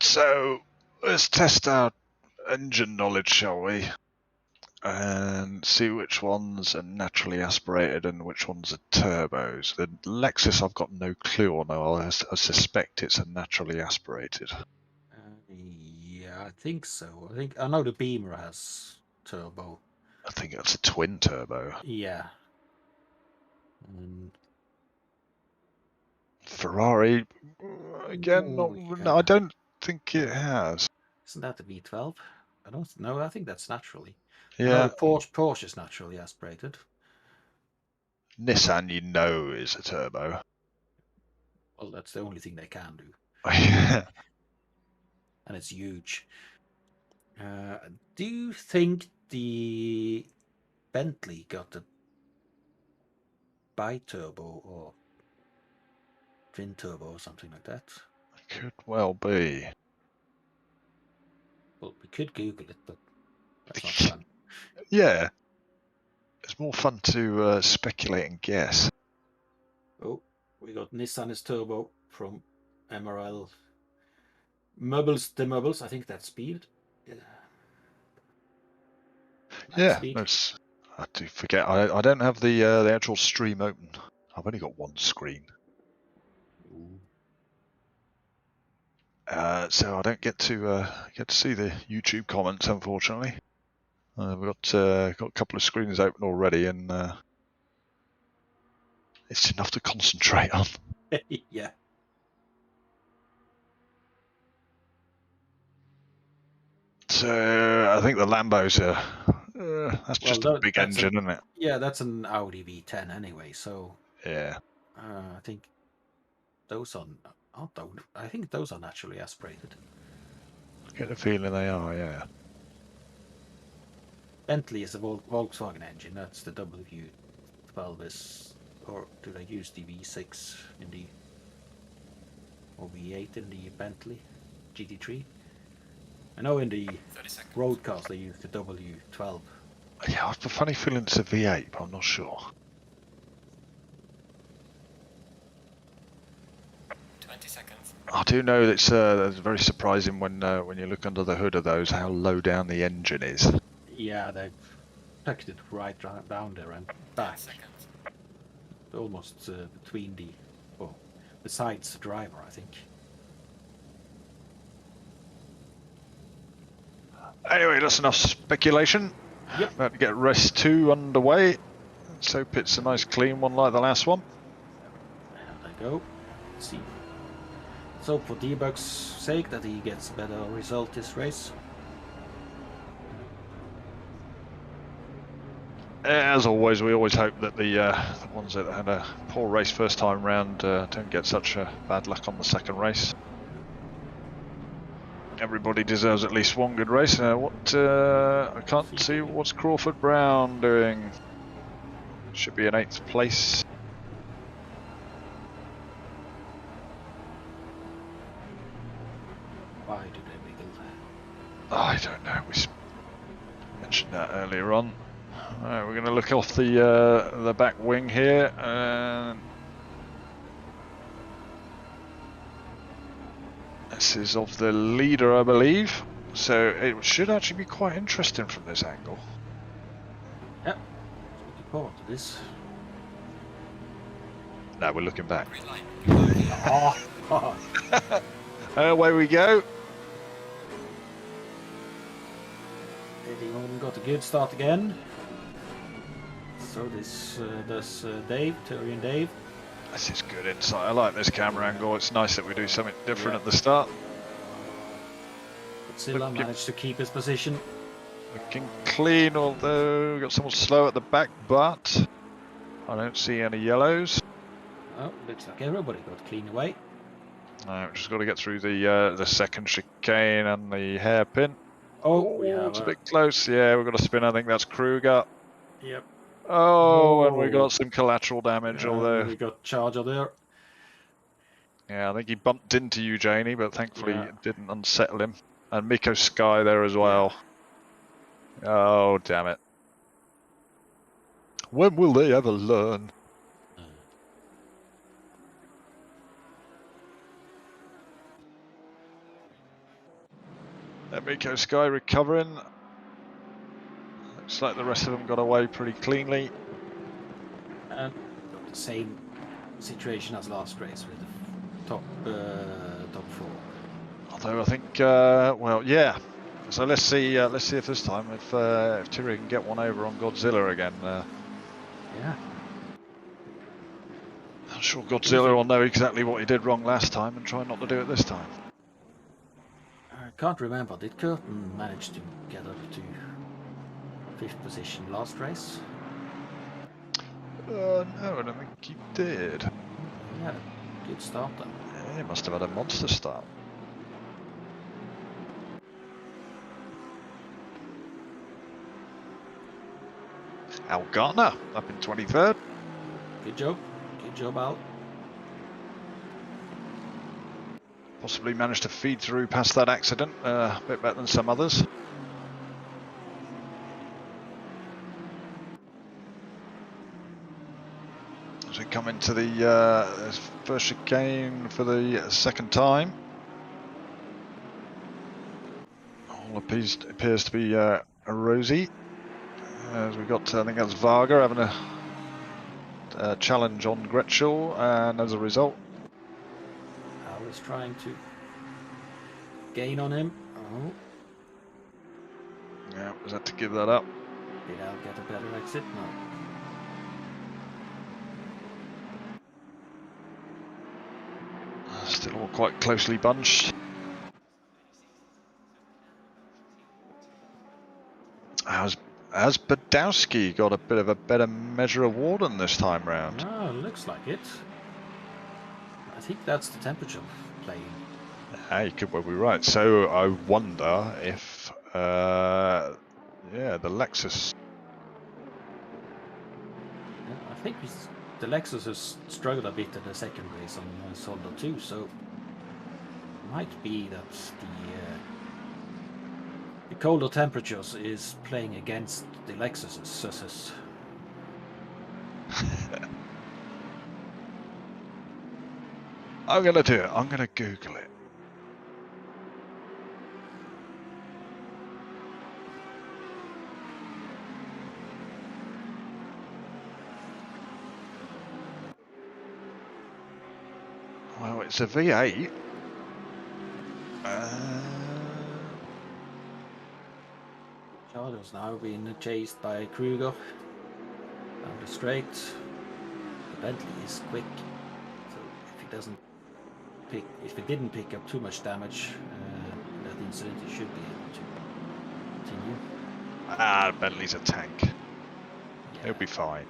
So let's test our engine knowledge, shall we? And see which ones are naturally aspirated and which ones are turbos. The Lexus, I've got no clue on. I suspect it's a naturally aspirated. Yeah, I think so. I know the Beamer has turbo. I think that's a twin turbo. Yeah. Ferrari, again, Oh, no, I don't think it has. Isn't that the V12? I don't know. I think that's naturally. I know Yeah, the Porsche is naturally aspirated. Nissan, you know, is a turbo. Well, that's the only thing they can do. Yeah. And it's huge. Do you think the Bentley got a bi-turbo or twin turbo or something like that? Could well be. Well, we could Google it, but that's not fun. Yeah. It's more fun to speculate and guess. Oh, we got Nissan is turbo from MRL. Mubbles, the Mubbles, I think that's speed. Yeah, speed. that's. I do forget. I don't have the actual stream open. I've only got one screen. So I don't get to see the YouTube comments, unfortunately. We've got a couple of screens open already, and it's enough to concentrate on. Yeah. So I think the Lambos are. That's just a big engine, isn't it? Yeah, that's an Audi V10 anyway. So yeah. I think those are aren't those. I think those are naturally aspirated. I get the feeling they are. Yeah. Bentley is a Volkswagen engine. That's the W12 is or did I use the V6 in the, or V8 in the Bentley GT3? I know in the roadcast they used the W12. Yeah, I have a funny feeling it's a V8, but I'm not sure. 20 seconds. I do know that it's very surprising when you look under the hood of those how low down the engine is. Yeah, they've tucked it right down there and back, Seconds. almost between the, well, besides the driver, I think. Anyway, that's enough speculation. Yep. About to get race 2 underway. Let's hope it's a nice clean one like the last one. There they go. Let's see. Let's hope for Debug's sake that he gets a better result this race. As always, we always hope that the ones that had a poor race first time round don't get such bad luck on the second race. Everybody deserves at least one good race. I can't see what's Crawford Brown doing. Should be in 8th place. Why do they wiggle? I don't know. We mentioned that earlier on. Right, we're going to look off the back wing here. This is of the leader, I believe. So it should actually be quite interesting from this angle. Yep. Looking forward to this. Now we're looking back. Green line. Oh. Away we go. Eddie got a good start again. So this does Dave, Tyre and Dave. This is good insight. I like this camera angle. It's nice that we do something different Yeah. at the start. Godzilla managed to keep his position. Looking clean, although we've got someone slow at the back, but I don't see any yellows. Oh, looks like everybody got clean away. We've just got to get through the second chicane and the hairpin. Oh, we have it's a bit close. Yeah, we've got to spin. I think that's Kruger. Yep. Oh, and we Oh. got some collateral damage, although... we got Charger there. Yeah, I think he bumped into you, Janie, but thankfully Yeah. it didn't unsettle him. And Miko Sky there as well. Oh, damn it. When will they ever learn? Miko Sky recovering. Looks like the rest of them got away pretty cleanly. And got the same situation as last race with the top 4. Although I think, well, yeah. So let's see if this time if Tyre can get one over on Godzilla again. Yeah. I'm sure Godzilla will know exactly what he did wrong last time and try not to do it this time. I can't remember. Did Curtin manage to get up to 5th position last race? No, I don't think he did. Yeah, good start then. Yeah, he must have had a monster start. Al Gartner up in 23rd. Good job. Good job, Al. Possibly managed to feed through past that accident a bit better than some others. As we come into the first chicane for the second time. All appears to be rosy. As we got, I think that's Varga having a challenge on Gretschel, and as a result, Al is trying to gain on him. Oh, yeah, was had to give that up. did Al get a better exit? No. Still all quite closely bunched. Has Badowski got a bit of a better measure of Warden this time round? No, looks like it. I think that's the temperature playing. You could well be right. So I wonder if, yeah, the Lexus. Yeah, I think he's the Lexus has struggled a bit in the second race on Soldo 2, so it might be that the colder temperatures is playing against the Lexus's. I'm gonna do it. I'm gonna Google it. Well, it's a V8. Charger's now being chased by Rygel down the straight. The Bentley is quick, so if he didn't pick up too much damage in that incident, he should be able to continue. Bentley's a tank. Yeah. He'll be fine.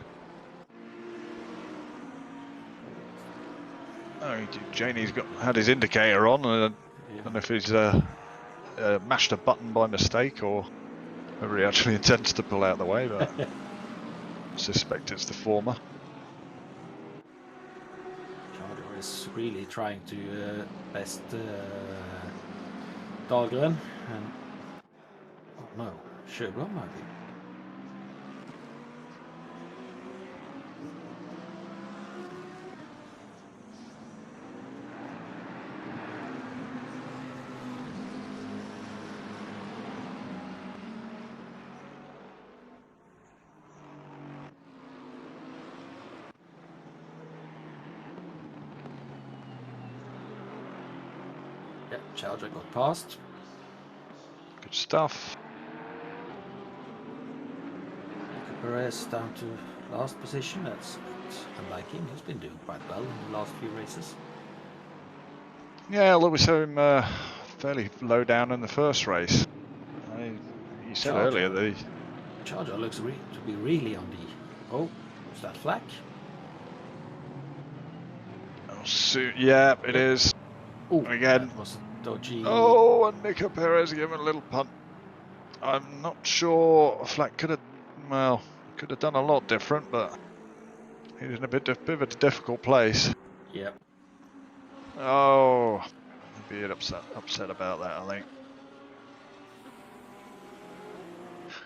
Oh, Janie's had his indicator on, and I don't know if he's mashed a button by mistake or whether he actually intends to pull out the way, but I suspect it's the former. Charger is really trying to best Dahlgren, and oh no, Sjöblom maybe. Yeah, Charger got past. Good stuff. Perez down to last position. That's unlike him. He's been doing quite well in the last few races. Yeah, although we saw him fairly low down in the first race. You said earlier the Charger looks to be really on the. Oh, was that flag? yeah, it is. Oh, again. that was a dodgy. Oh, and Nico Perez gave him a little punt. I'm not sure Flack could have done a lot different, but he was in a bit of a difficult place. Yep. Oh, I'd be upset about that, I think.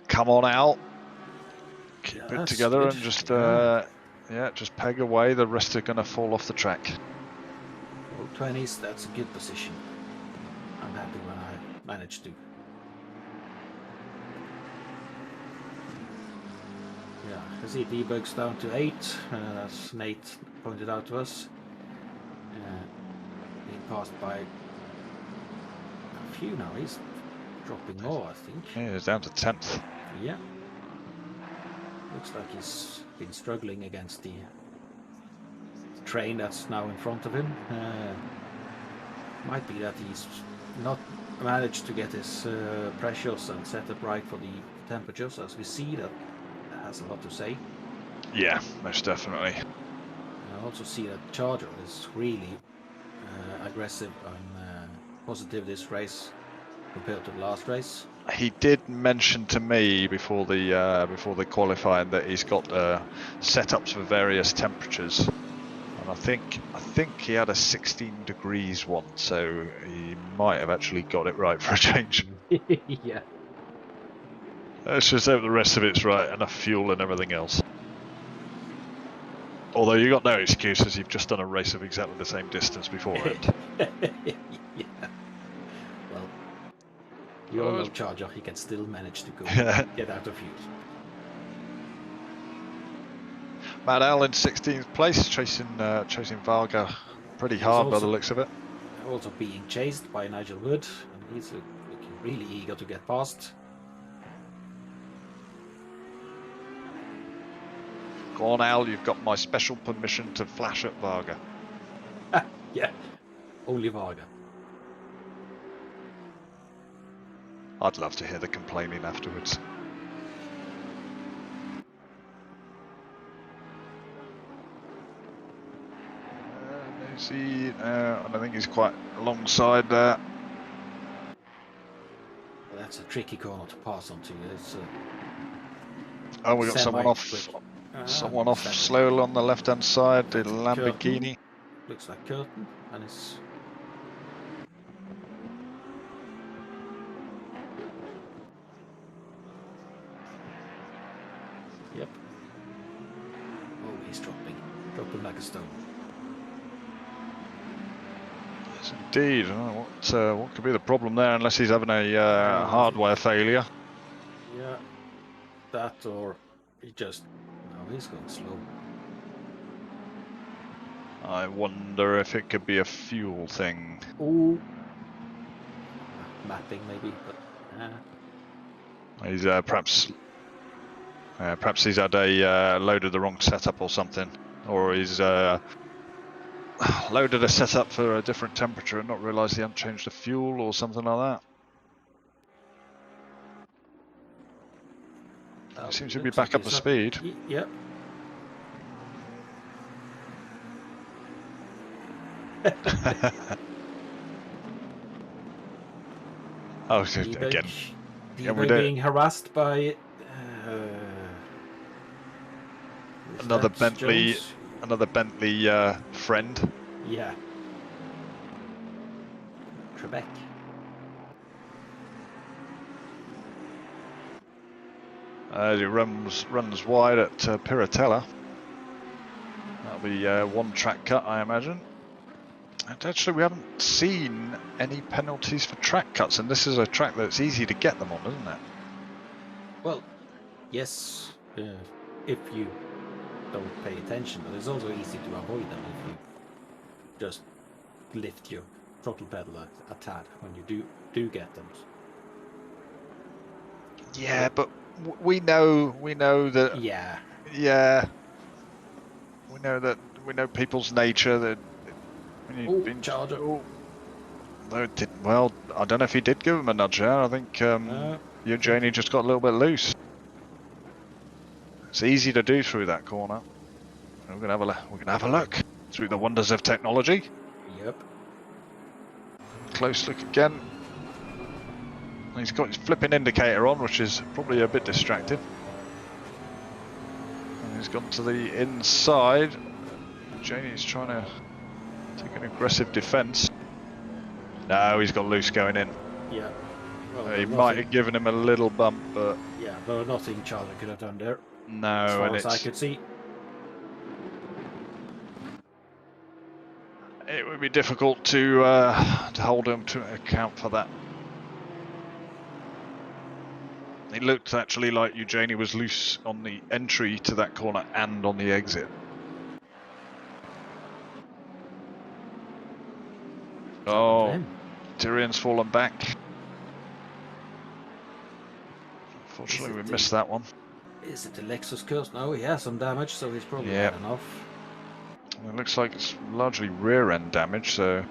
Come on out. Keep it together good. And just just peg away. The rest are going to fall off the track. Well, 20s, that's a good position. I'm happy when I managed to. Yeah, I see debugs down to 8, as Nate pointed out to us. Being passed by a few now. He's dropping more, I think. Yeah, he's down to 10th. Yeah. Looks like he's been struggling against the train that's now in front of him. Might be that he's not managed to get his pressures and set up right for the temperatures. As we see, that has a lot to say. Yeah, most definitely. I also see that Charger is really aggressive and positive this race compared to the last race. He did mention to me before the qualifying that he's got setups for various temperatures, and I think he had a 16 degrees one, so he might have actually got it right for a change. Yeah. Let's just hope the rest of it's right, enough fuel and everything else. Although you got no excuses, you've just done a race of exactly the same distance beforehand. Yeah. Well, you all know Charger, he can still manage to go get out of fuel. Matt Allen, 16th place, chasing Varga pretty hard by the looks of it. Also being chased by Nigel Wood, and he's looking really eager to get past. Go on, Al, you've got my special permission to flash at Varga. Yeah, only Varga. I'd love to hear the complaining afterwards. I don't think he's quite alongside there. Well, that's a tricky corner to pass onto. Oh, we got someone off. Someone off Is that- slow on the left-hand side, the That's a Lamborghini. Looks like curtain, and it's. Yep. Oh, he's dropping like a stone. Yes, indeed. What could be the problem there, unless he's having a hardware failure? Yeah, that or he just. No, he's going slow. I wonder if it could be a fuel thing. Oh, mapping maybe, but He's perhaps he's had a loaded the wrong setup or something, or he's loaded a setup for a different temperature and not realised he hadn't changed the fuel or something like that. He seems to be looks back like up to he's speed. Yep. Oh, so again. We're being harassed by Another Bentley, Jones? another Bentley friend. Yeah. Trebek. He runs wide at Piratella. That'll be one track cut, I imagine. And actually, we haven't seen any penalties for track cuts, and this is a track that's easy to get them on, isn't it? Well, yes, if you don't pay attention, but it's also easy to avoid them if you just lift your throttle pedal a tad when you do get them. Yeah, but we know that. Yeah. Yeah. We know people's nature. That when you've been Charger. Well, I don't know if he did give him a nudge there. I think Eugenie just got a little bit loose. It's easy to do through that corner. We're gonna have a look through the wonders of technology. Yep. Close look again. He's got his flipping indicator on, which is probably a bit distracting. And he's gone to the inside. Janie's trying to take an aggressive defence. No, he's got loose going in. Yeah. Well, He might have given him a little bump, but yeah, there was nothing Charlie could have done there. no, as far and as I could see. It would be difficult to hold him to account for that. It looked actually like Eugenie was loose on the entry to that corner and on the exit. Oh, Tyrion's fallen back. Unfortunately, we missed that one. Is it the Lexus curse? No, he has some damage, so he's probably had enough. It looks like it's largely rear end damage, so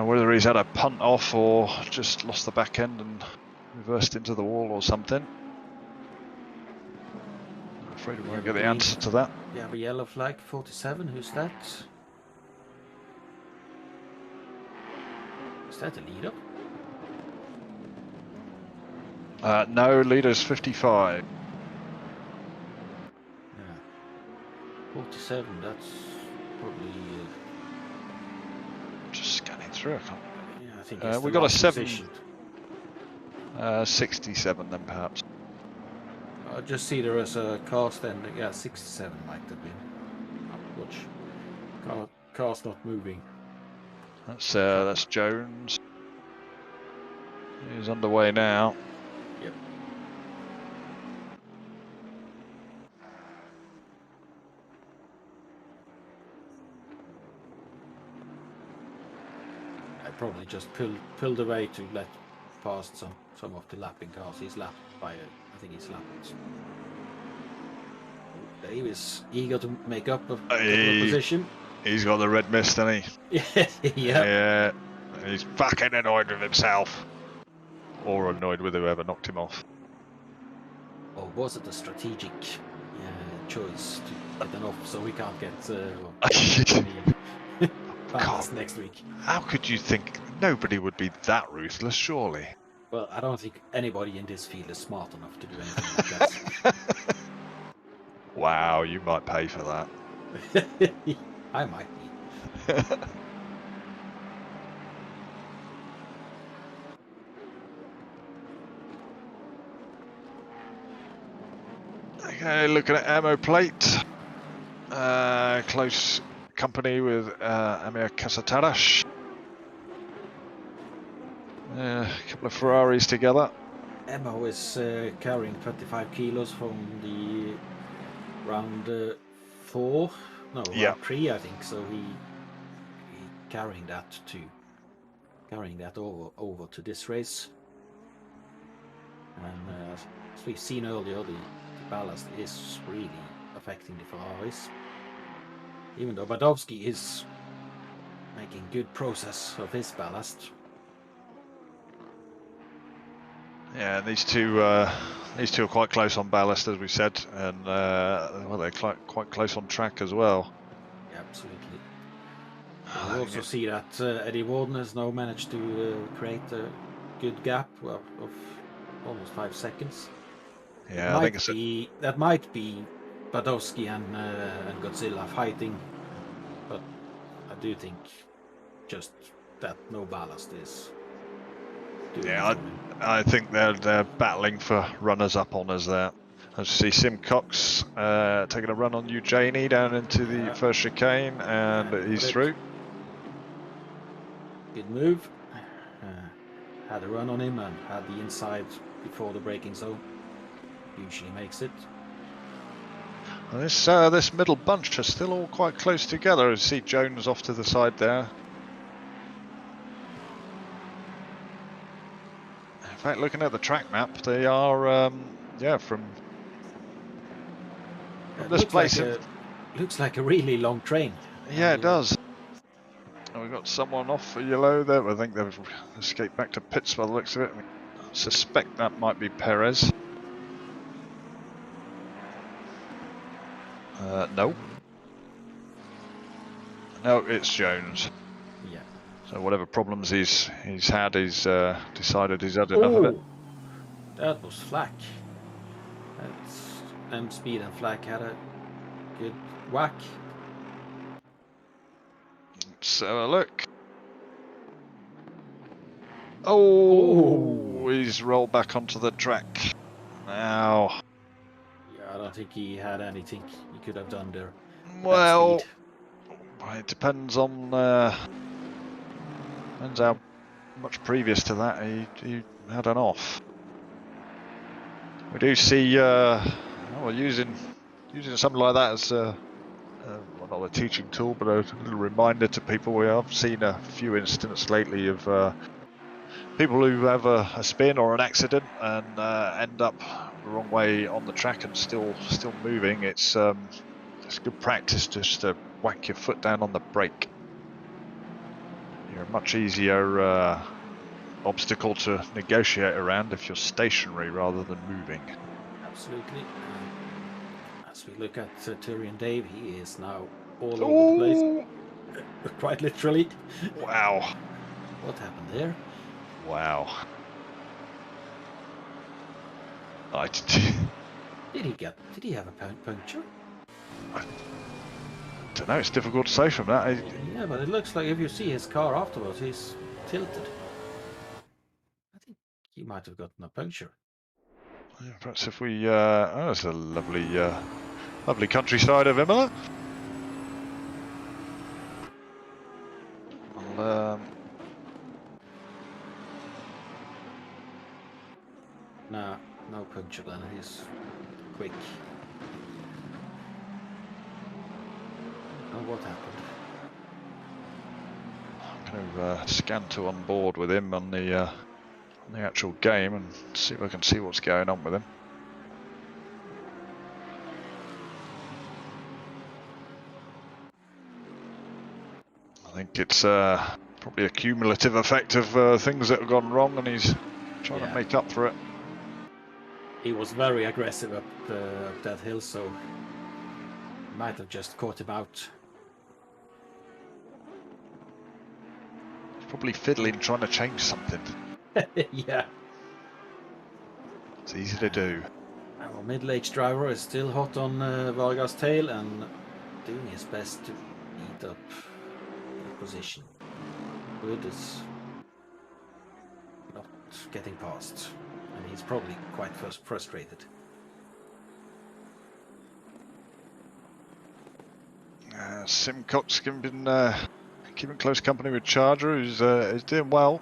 whether he's had a punt off or just lost the back end and reversed into the wall or something. I'm afraid we won't get the answer to that. Yeah, the yellow flag 47, who's that? Is that a leader? No, leader's 55. Yeah. 47, that's probably... Just scanning through, I can't... Yeah, I think we got a 7... position. 67 then, perhaps. I just see there is a car standing. Yeah, 67 might have been. Watch. Car's not moving. That's Jones. He's underway now. Yep. I probably just pulled away to let past some of the lapping cars. He's lapped by I think he's lapped. Dave is eager to make up a position. He's got the red mist, hasn't he? Yeah. He's fucking annoyed with himself. Or annoyed with whoever knocked him off. Or was it a strategic choice to get an off so we can't get ballast next week? How could you think nobody would be that ruthless, surely? Well, I don't think anybody in this field is smart enough to do anything like that. Wow, you might pay for that. I might be. Okay, looking at ammo plate. Close company with Amir Casatarash. A couple of Ferraris together. Emma is carrying 25 kilos from the round 4, no, Yeah. round 3, I think. So he carrying that over to this race. And as we've seen earlier, the ballast is really affecting the Ferraris. Even though Badowski is making good process of his ballast. Yeah, these two are quite close on ballast, as we said, and well, they're quite close on track as well. Yeah, absolutely. We also see that Eddie Warden has now managed to create a good gap of almost 5 seconds. Yeah, I think it's that might be Badowski and Godzilla fighting, but I do think just that no ballast is doing it for him. I think they're battling for runners-up honours there. As you see, Sim Cox taking a run on Eugenie down into the first chicane, and he's through. Good move. Had a run on him and had the inside before the braking zone. Usually makes it. And this middle bunch are still all quite close together. You see Jones off to the side there. In fact, looking at the track map, they are from this place. Looks like a really long train. Yeah, it does. And we've got someone off for yellow there. I think they've escaped back to pits by the looks of it. I suspect that might be Perez. No. No, it's Jones. Yeah. So whatever problems he's had, he's decided he's had enough of it. That was Flack. That's M-Speed and Flack had a good whack. Let's have a look. Oh, he's rolled back onto the track. Now. Yeah, I don't think he had anything he could have done there. Well, it depends on depends how much previous to that he had an off. We do see using something like that as well, not a teaching tool, but a little reminder to people. We have seen a few incidents lately of people who have a spin or an accident and end up the wrong way on the track and still moving. It's good practice just to whack your foot down on the brake. You're a much easier obstacle to negotiate around if you're stationary rather than moving. Absolutely. As we look at Tyrion Dave, he is now all over the place. Quite literally. Wow. What happened there? Wow. Did he have a puncture? I don't know, it's difficult to say from that. Yeah, but it looks like if you see his car afterwards, he's tilted. I think he might have gotten a puncture. Yeah, perhaps if we that's a lovely countryside of Imola. No puncture then, he's quick. Oh, what happened? I'm going to scan to on board with him on the actual game and see if I can see what's going on with him. I think it's probably a cumulative effect of things that have gone wrong, and he's trying to make up for it. He was very aggressive up that hill, so might have just caught him out. He's probably fiddling, trying to change something. Yeah. It's easy to do. Our middle-aged driver is still hot on Varga's tail and doing his best to eat up the position. Wood is not getting past, and he's probably quite frustrated. Simcox keeping close company with Charger, who's doing well.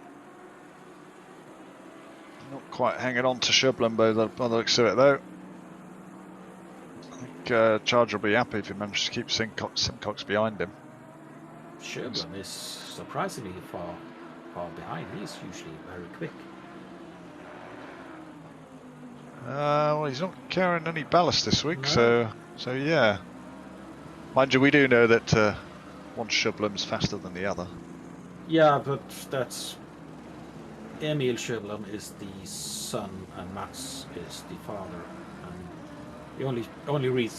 Not quite hanging on to Shublin by the looks of it, though. I think Charger will be happy if he manages to keep Simcox behind him. Shublin is surprisingly far behind. He's usually very quick. Well, he's not carrying any ballast this week, No. so yeah. Mind you, we do know that one Shublin's faster than the other. Yeah, but that's Emil Shublin is the son and Mats is the father. And the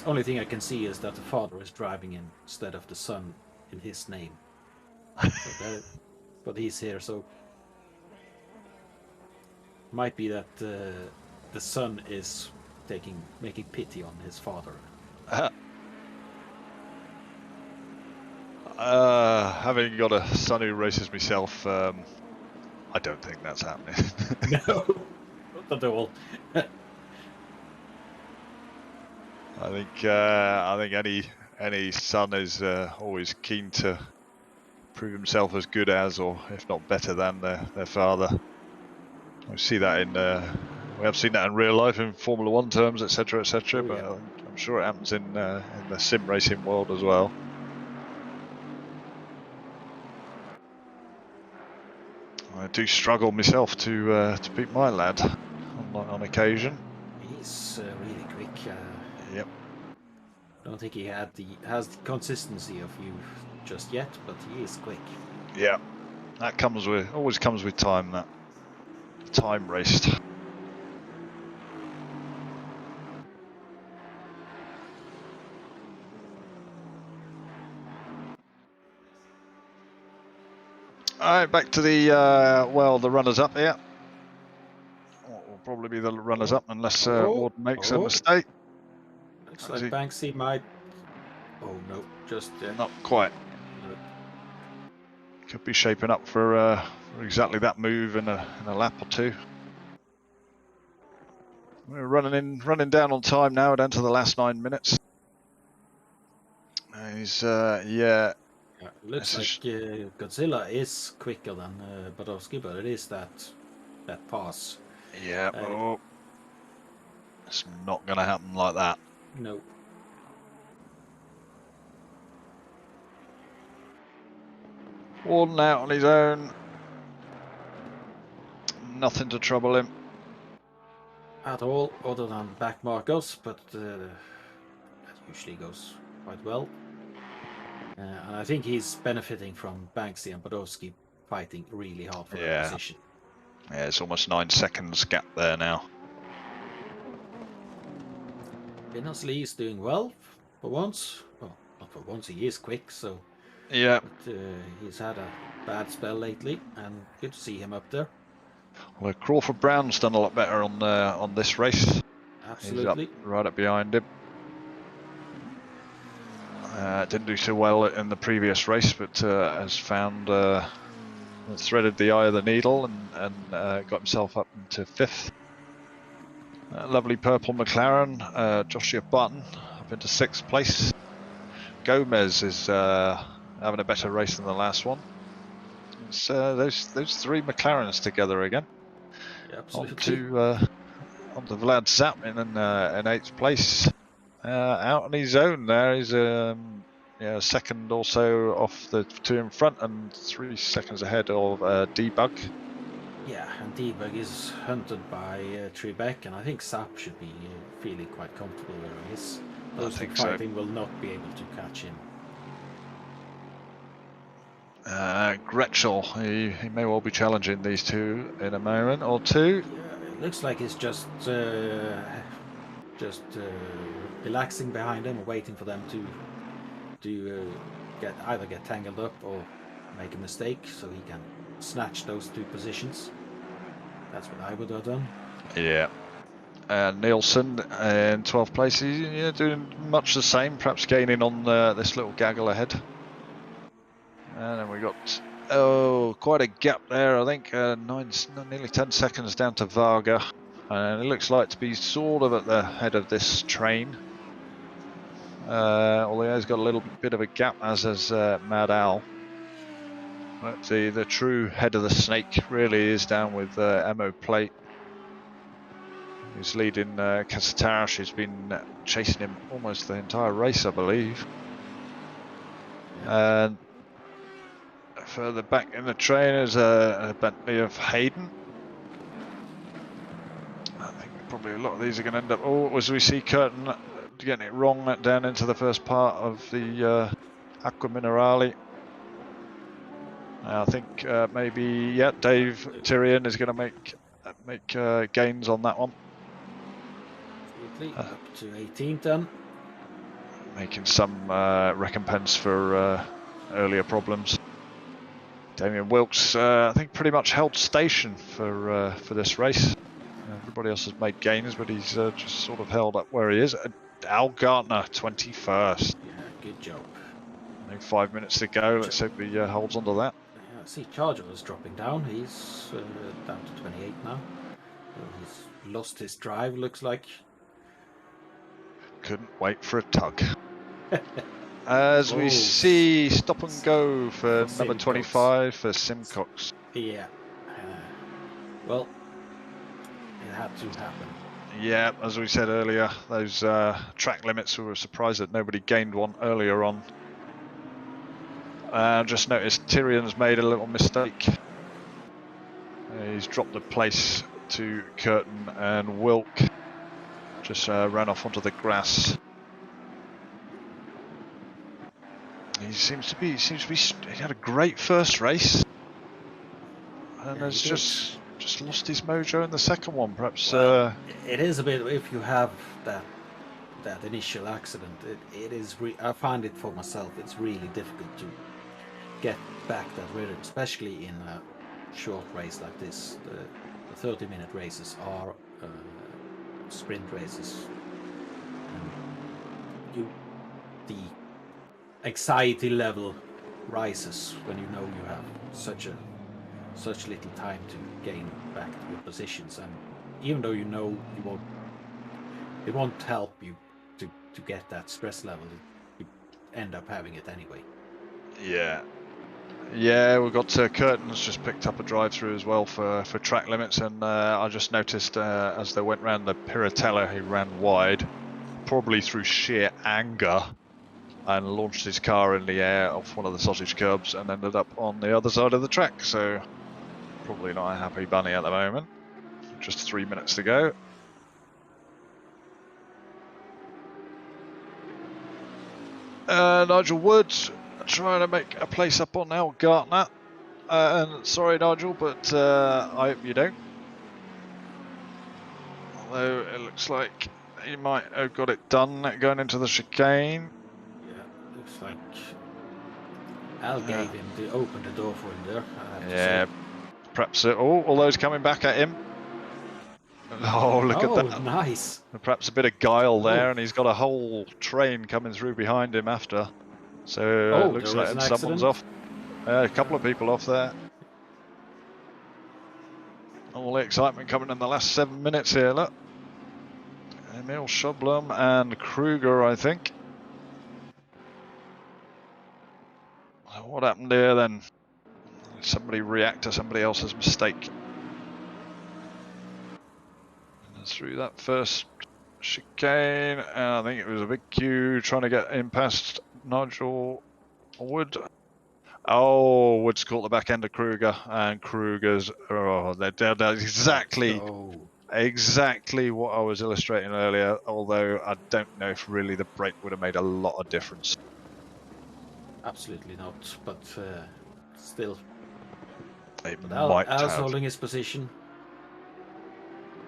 only thing I can see is that the father is driving instead of the son in his name. But he's here, so might be that the son is making pity on his father. Having got a son who races myself, I don't think that's happening. No, not at all. I think any son is always keen to prove himself as good as, or if not better than, their father. We see that we have seen that in real life in Formula One terms, etc., etc. Oh, but yeah. I'm sure it happens in the sim racing world as well. I do struggle myself to beat my lad on occasion. He's really quick. Yep. I don't think he has the consistency of you just yet, but he is quick. Yeah, that always comes with time. That time raced. All right, back to the the runners up here. Will probably be the runners up unless Warden makes a mistake. Looks like Banksy might. Oh no, just not quite. Could be shaping up for exactly that move in a lap or two. We're running down on time now, down to the last 9 minutes. He's yeah. Looks like Godzilla is quicker than Badowski, but it is that pass. Yeah. It's not going to happen like that. No. Warden out on his own. Nothing to trouble him at all, other than back markers, but that usually goes quite well. And I think he's benefiting from Banksy and Badowski fighting really hard for that position. Yeah, it's almost 9 seconds gap there now. Binnersley is doing well for once. Well, not for once, he is quick, so. Yeah. But he's had a bad spell lately, and good to see him up there. Well, Crawford Brown's done a lot better on this race. Absolutely. He's up, right up behind him. Didn't do so well in the previous race, but has found threaded the eye of the needle and got himself up into 5th. Lovely purple McLaren. Joshua Button up into 6th place. Gomez is having a better race than the last one. It's those 3 McLarens together again. Yeah, absolutely. Onto Vlad Zapmin in 8th place. Out on his own there. He's second or so off the 2 in front and 3 seconds ahead of Debug. Yeah, and Debug is hunted by Trebek, and I think Sap should be feeling quite comfortable where he is. Those two fighting will not be able to catch him. Gretschel, he may well be challenging these two in a moment or two. Yeah, it looks like he's just relaxing behind them, waiting for them to either get tangled up or make a mistake, so he can snatch those 2 positions. That's what I would have done. Yeah, Nielsen in 12th place. He's doing much the same, perhaps gaining on this little gaggle ahead. And then we got quite a gap there. I think nearly 10 seconds down to Varga, and it looks like to be sort of at the head of this train. Although he's got a little bit of a gap, as has Mad Al. But the true head of the snake really is down with Emo Plate, who's leading Casatarash, who's been chasing him almost the entire race, I believe. And further back in the train is a Bentley of Hayden. I think probably a lot of these are going to end up... Oh, as we see Curtin getting it wrong down into the first part of the Aqua Minerale. I think maybe, yeah, Dave Tyrion is going to make gains on that one. Up to 18th then. Making some recompense for earlier problems. Damien Wilkes, I think, pretty much held station for this race. Everybody else has made gains, but he's just sort of held up where he is. Al Gartner, 21st. Yeah, good job. I think 5 minutes to go. Let's hope he holds on to that. Yeah, I see Charger is dropping down. He's down to 28 now. He's lost his drive, looks like. Couldn't wait for a tug. As we see, stop and go for number 25 for Simcox. Yeah. Well, it had to happen. Yeah, as we said earlier, those track limits, we were surprised that nobody gained one earlier on. Just noticed Tyrion's made a little mistake. He's dropped the place to Curtin, and Wilk just ran off onto the grass. He seems to be. He had a great first race, and has just lost his mojo in the second one. Perhaps it is a bit. If you have that initial accident, it is. I find it for myself. It's really difficult to get back that rhythm, especially in a short race like this. The 30-minute races are sprint races. The anxiety level rises when you know you have such little time to gain back to your positions, and even though you know it won't help you to get that stress level, you end up having it anyway. Yeah, we've got Curtin's just picked up a drive-through as well for track limits, and I just noticed as they went round the Piratella, he ran wide, probably through sheer anger, and launched his car in the air off one of the sausage curbs and ended up on the other side of the track. So probably not a happy bunny at the moment. Just 3 minutes to go. Nigel Woods trying to make a place up on Al Gartner. And sorry, Nigel, but I hope you don't. Although it looks like he might have got it done going into the chicane. Looks like Al gave him to open the door for him there. Yeah, perhaps. All those coming back at him. Oh, look at that! Nice. Perhaps a bit of guile there, and he's got a whole train coming through behind him after. So it looks like someone's off. A couple of people off there. All the excitement coming in the last 7 minutes here. Look, Emil Schoblum and Kruger, I think. What happened here then? Somebody react to somebody else's mistake. And through that first chicane, and I think it was a big queue trying to get in past Nigel Wood. Oh, Wood's caught the back end of Kruger, and Kruger's that's exactly what I was illustrating earlier, although I don't know if really the brake would have made a lot of difference. Absolutely not, but still. But Al's holding his position.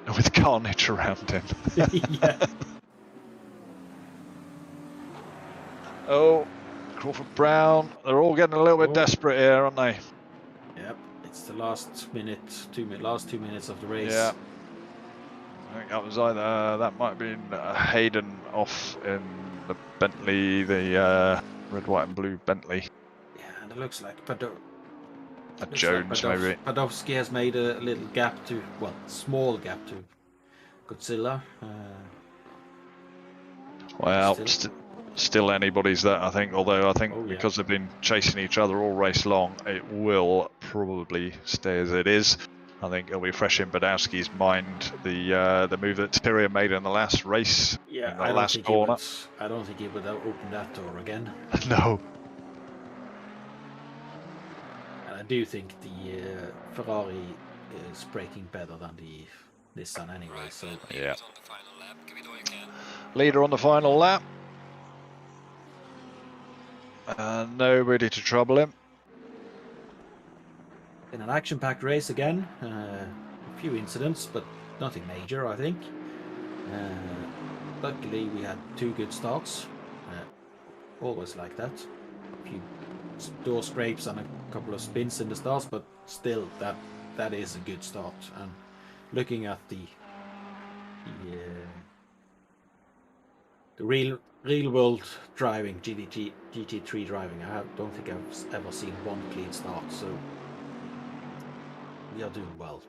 With carnage around him. Yeah. Oh, Crawford Brown. They're all getting a little bit desperate here, aren't they? Yep. It's the last 2 minutes of the race. Yeah. I think that was either, that might have been Hayden off in the Bentley, the red, white and blue Bentley. Yeah, and it looks like Jones maybe. Padovsky has made a little gap to, well, small gap to Godzilla. Well, still anybody's that, I think, although I think because they've been chasing each other all race long, it will probably stay as it is. I think it'll be fresh in Badowski's mind, the move that Tyre made in the last race, yeah, in the last corner. I don't think he would open that door again. No. And I do think the Ferrari is braking better than the Nissan anyway. Right, So yeah. On the final lap. Give it all you can. Leader on the final lap. Nobody to trouble him. In an action-packed race again, a few incidents, but nothing major, I think. Luckily, we had 2 good starts. Always like that. A few door scrapes and a couple of spins in the starts, but still, that is a good start. And looking at the real world driving, GT3 driving, I don't think I've ever seen one clean start. So we are doing well.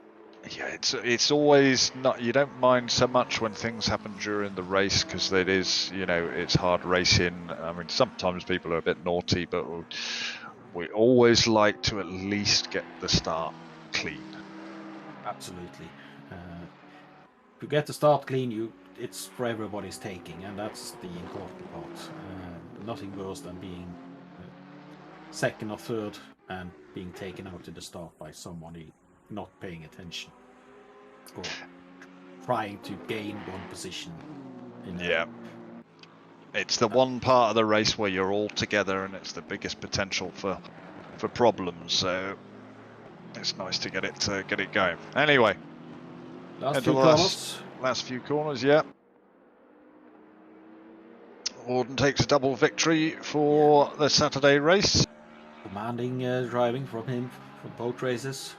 Yeah, it's always not, you don't mind so much when things happen during the race because it is, you know, it's hard racing. I mean, sometimes people are a bit naughty, but we always like to at least get the start clean. Absolutely. If you get the start clean, it's for everybody's taking, and that's the important part. Nothing worse than being second or third and being taken out to the start by somebody not paying attention or trying to gain one position. Yeah. It's the one part of the race where you're all together and it's the biggest potential for problems, so it's nice to get it going. Anyway, last few corners, yeah. Warden takes a double victory for the Saturday race. Commanding driving from him for both races.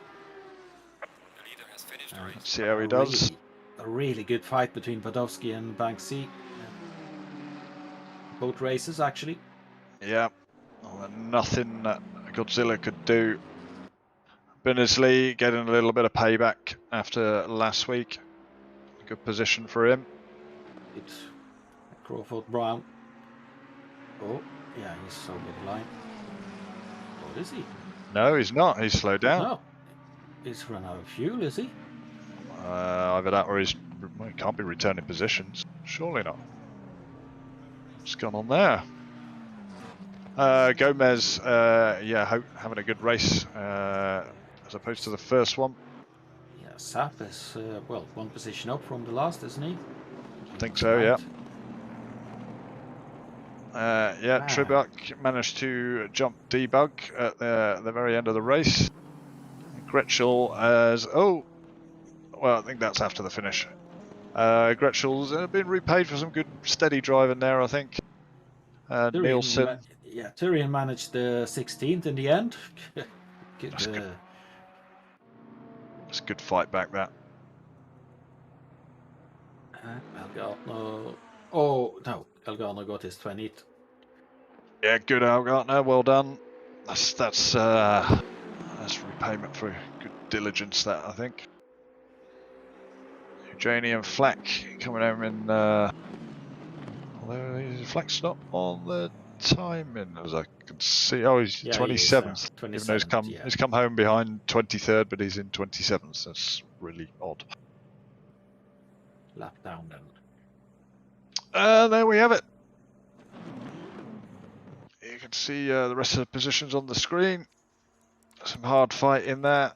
The leader has finished the race. Let's see how he does. A really good fight between Padovsky and Banksy. Both races, actually. Yeah, well, nothing that Godzilla could do. Binnersley getting a little bit of payback after last week. Good position for him. It's Crawford Brown. Oh, yeah, he's so good line. What is he? No, he's not. He's slowed down. No, he's run out of fuel, is he? Either that or he can't be returning positions. Surely not. What's gone on there? Gomez, having a good race as opposed to the first one. Yeah, Sap is, one position up from the last, isn't he? I think so, yeah. Tribak managed to jump debug at the very end of the race. Gretschel has, I think that's after the finish. Gretschel's been repaid for some good steady driving there, I think. Nielsen. Tyrion managed the 16th in the end. Good, that's good. It's a good fight back, that. Elgartner. Elgartner got his 20th. Yeah, good Elgartner, well done. That's repayment for good diligence, that, I think. Eugenie and Flack coming home in, although Flack's not on the timing, as I can see. Oh, he's 27th. Even though he's come home behind 23rd, but he's in 27th. That's really odd. Lap down then. There we have it. You can see the rest of the positions on the screen. Some hard fight in there.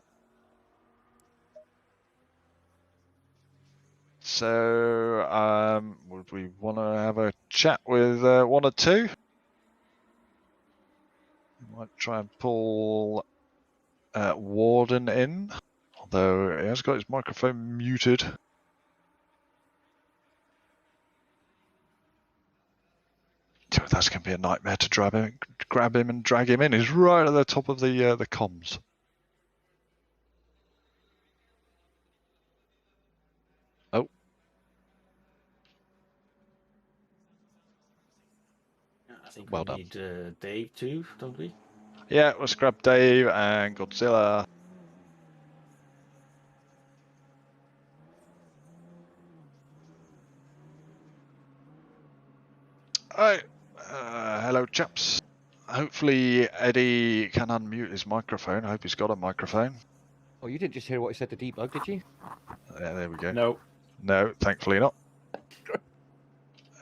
So, would we want to have a chat with one or two? We might try and pull Warden in, although he has got his microphone muted. That's going to be a nightmare to grab him and drag him in. He's right at the top of the comms. Oh, I think Well we done. need Dave too, don't we? Yeah, let's grab Dave and Godzilla. Alright, hello chaps. Hopefully Eddie can unmute his microphone. I hope he's got a microphone. Oh, you didn't just hear what he said to debug, did you? Yeah, there we go. No. No, thankfully not.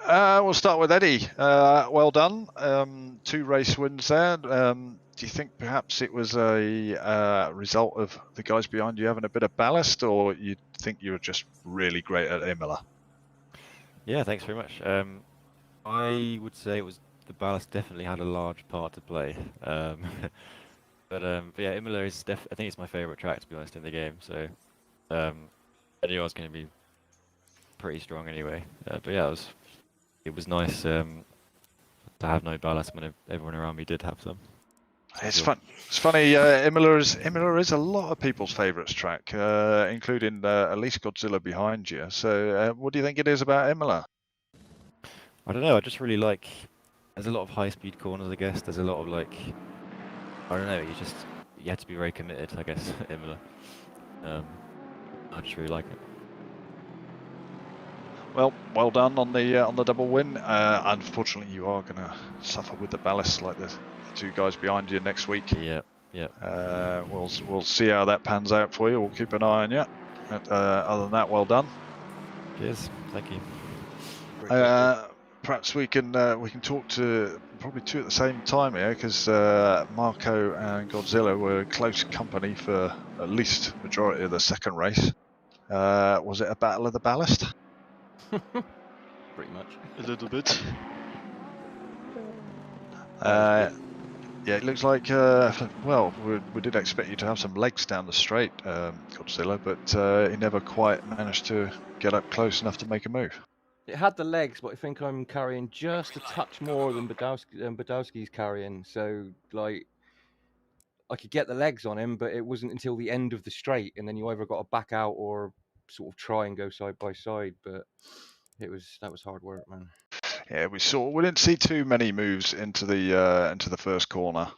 We'll start with Eddie. Well done. 2 race wins there. Do you think perhaps it was a result of the guys behind you having a bit of ballast, or you think you were just really great at Imola? Yeah, thanks very much. I would say it was the ballast definitely had a large part to play. But yeah, Imola is I think it's my favorite track, to be honest, in the game. So I knew I was going to be pretty strong anyway. But yeah, it was nice to have no ballast when everyone around me did have some. It's fun. It's funny. Imola is a lot of people's favourites track, including at least Godzilla behind you. So, what do you think it is about Imola? I don't know. I just really like. There's a lot of high-speed corners, I guess. There's a lot of like. I don't know. You have to be very committed, I guess. Imola. I just really like it. Well done on the double win. Unfortunately, you are going to suffer with the ballast like the 2 guys behind you next week. Yeah. We'll see how that pans out for you. We'll keep an eye on you. Other than that, well done. Cheers. Thank you. Perhaps we can talk to probably 2 at the same time here, because Marco and Godzilla were close company for at least majority of the second race. Was it a battle of the ballast? Pretty much. A little bit. Yeah, it looks like, well, we did expect you to have some legs down the straight, Godzilla, but he never quite managed to get up close enough to make a move. It had the legs, but I think I'm carrying just a touch more than Badowski's carrying. So, like, I could get the legs on him, but it wasn't until the end of the straight, and then you either got to back out or sort of try and go side by side. But that was hard work, man. Yeah, we didn't see too many moves into the first corner.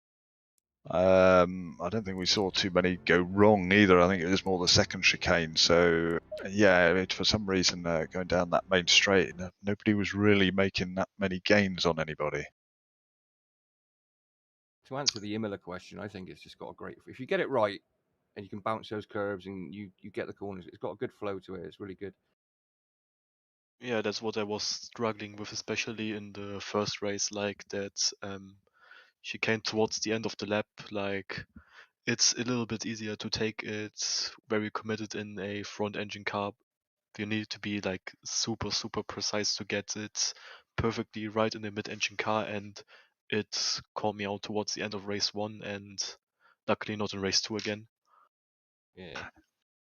I don't think we saw too many go wrong either. I think it was more the second chicane. So yeah, for some reason going down that main straight, nobody was really making that many gains on anybody. To answer the Imola question, I think it's just got a great. If you get it right, and you can bounce those curves, and you get the corners, it's got a good flow to it. It's really good. Yeah, that's what I was struggling with, especially in the first race, like that she came towards the end of the lap, like it's a little bit easier to take it very committed in a front engine car. You need to be like super precise to get it perfectly right in the mid engine car, and it called me out towards the end of race 1 and luckily not in race 2 again.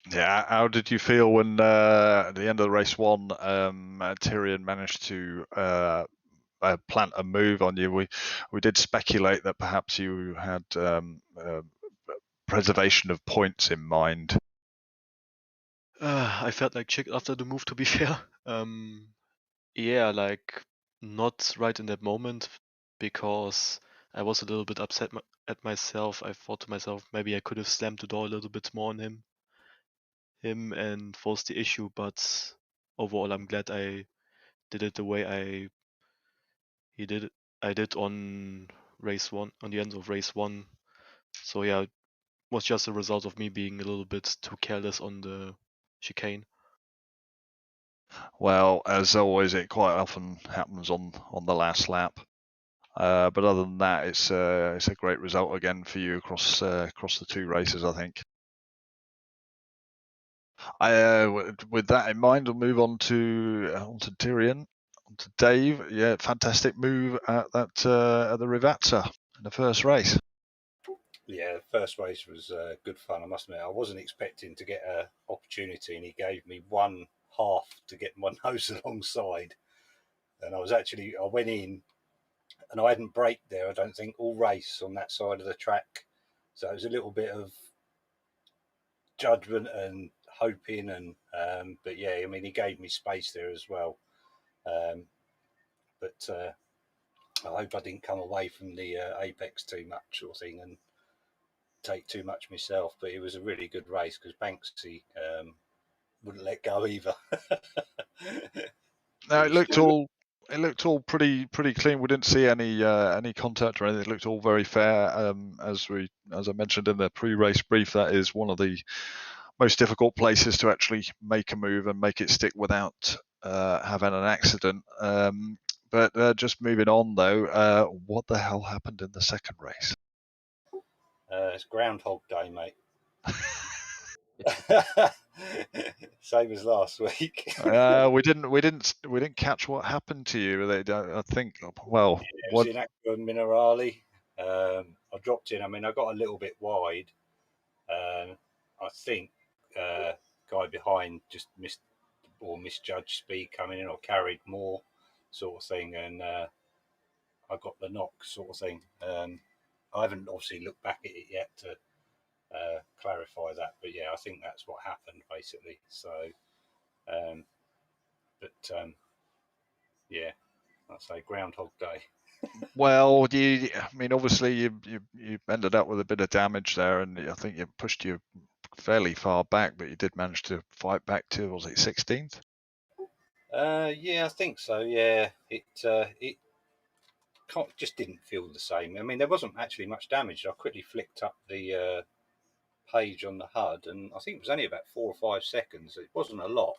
Yeah, how did you feel when at the end of race 1, Tyrion managed to plant a move on you? We did speculate that perhaps you had preservation of points in mind. I felt like chick after the move, to be fair. Yeah, like not right in that moment, because I was a little bit upset at myself. I thought to myself, maybe I could have slammed the door a little bit more on him and forced the issue, but overall I'm glad I did it the way I did on race 1, on the end of race 1. So yeah, it was just a result of me being a little bit too careless on the chicane. Well, as always, it quite often happens on the last lap. But other than that, it's a great result again for you across the 2 races, I think. With that in mind, we'll move on to Tyrion, on to Dave. Yeah, fantastic move at the Rivazza in the first race. Yeah, the first race was good fun. I must admit, I wasn't expecting to get an opportunity, and he gave me 1/2 to get my nose alongside. And I went in, and I hadn't braked there, I don't think, all race on that side of the track. So it was a little bit of judgment and hoping, and but yeah, I mean, he gave me space there as well. But I hope I didn't come away from the apex too much, sort of thing, and take too much myself. But it was a really good race because Banksy wouldn't let go either. No, it looked all pretty clean. We didn't see any contact or anything. It looked all very fair. As I mentioned in the pre-race brief, that is one of the most difficult places to actually make a move and make it stick without having an accident. But just moving on though, what the hell happened in the second race? It's Groundhog Day, mate. Same as last week. We didn't catch what happened to you. I think, well, It was in Aqua Minerale. I dropped in. I mean, I got a little bit wide. I think guy behind just misjudged speed coming in or carried more, sort of thing, and I got the knock, sort of thing. I haven't obviously looked back at it yet to clarify that, but yeah, I think that's what happened basically. So, yeah, I'd say Groundhog Day. Well, I mean, obviously you ended up with a bit of damage there, and I think you pushed you fairly far back, but you did manage to fight back to, was it 16th? Yeah, I think so. Yeah, it just didn't feel the same. I mean, there wasn't actually much damage. I quickly flicked up the page on the HUD, and I think it was only about 4 or 5 seconds. It wasn't a lot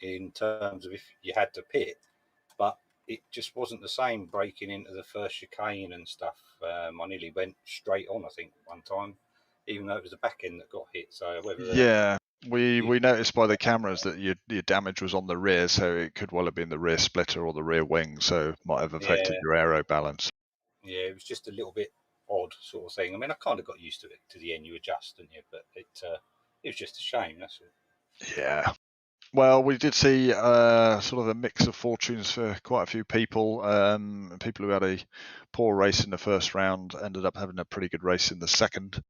in terms of if you had to pit, but it just wasn't the same breaking into the first chicane and stuff. I nearly went straight on, I think, one time, even though it was the back end that got hit. So yeah, we noticed by the cameras that your damage was on the rear, so it could well have been the rear splitter or the rear wing, so might have affected your aero balance. Yeah, it was just a little bit odd, sort of thing. I mean, I kind of got used to it. To the end, you adjust, didn't you? But it was just a shame. That's all. Yeah. Well, we did see sort of a mix of fortunes for quite a few people. People who had a poor race in the first round ended up having a pretty good race in the second,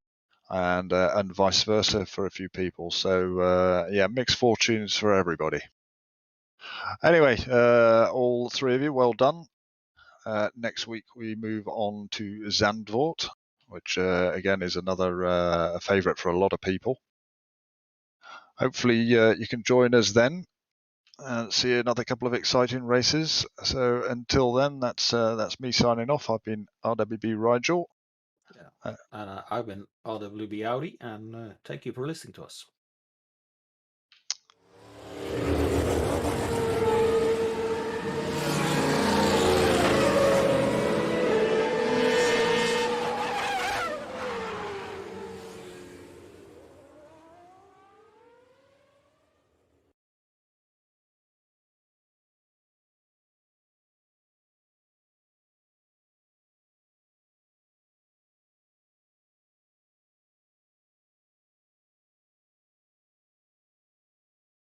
and vice versa for a few people. So yeah, mixed fortunes for everybody. Anyway, all three of you, well done. Next week we move on to Zandvoort, which again is another favourite for a lot of people. Hopefully you can join us then and see another couple of exciting races. So until then, that's me signing off. I've been RWB Rygel. Yeah. And I've been RWB Audi, and thank you for listening to us.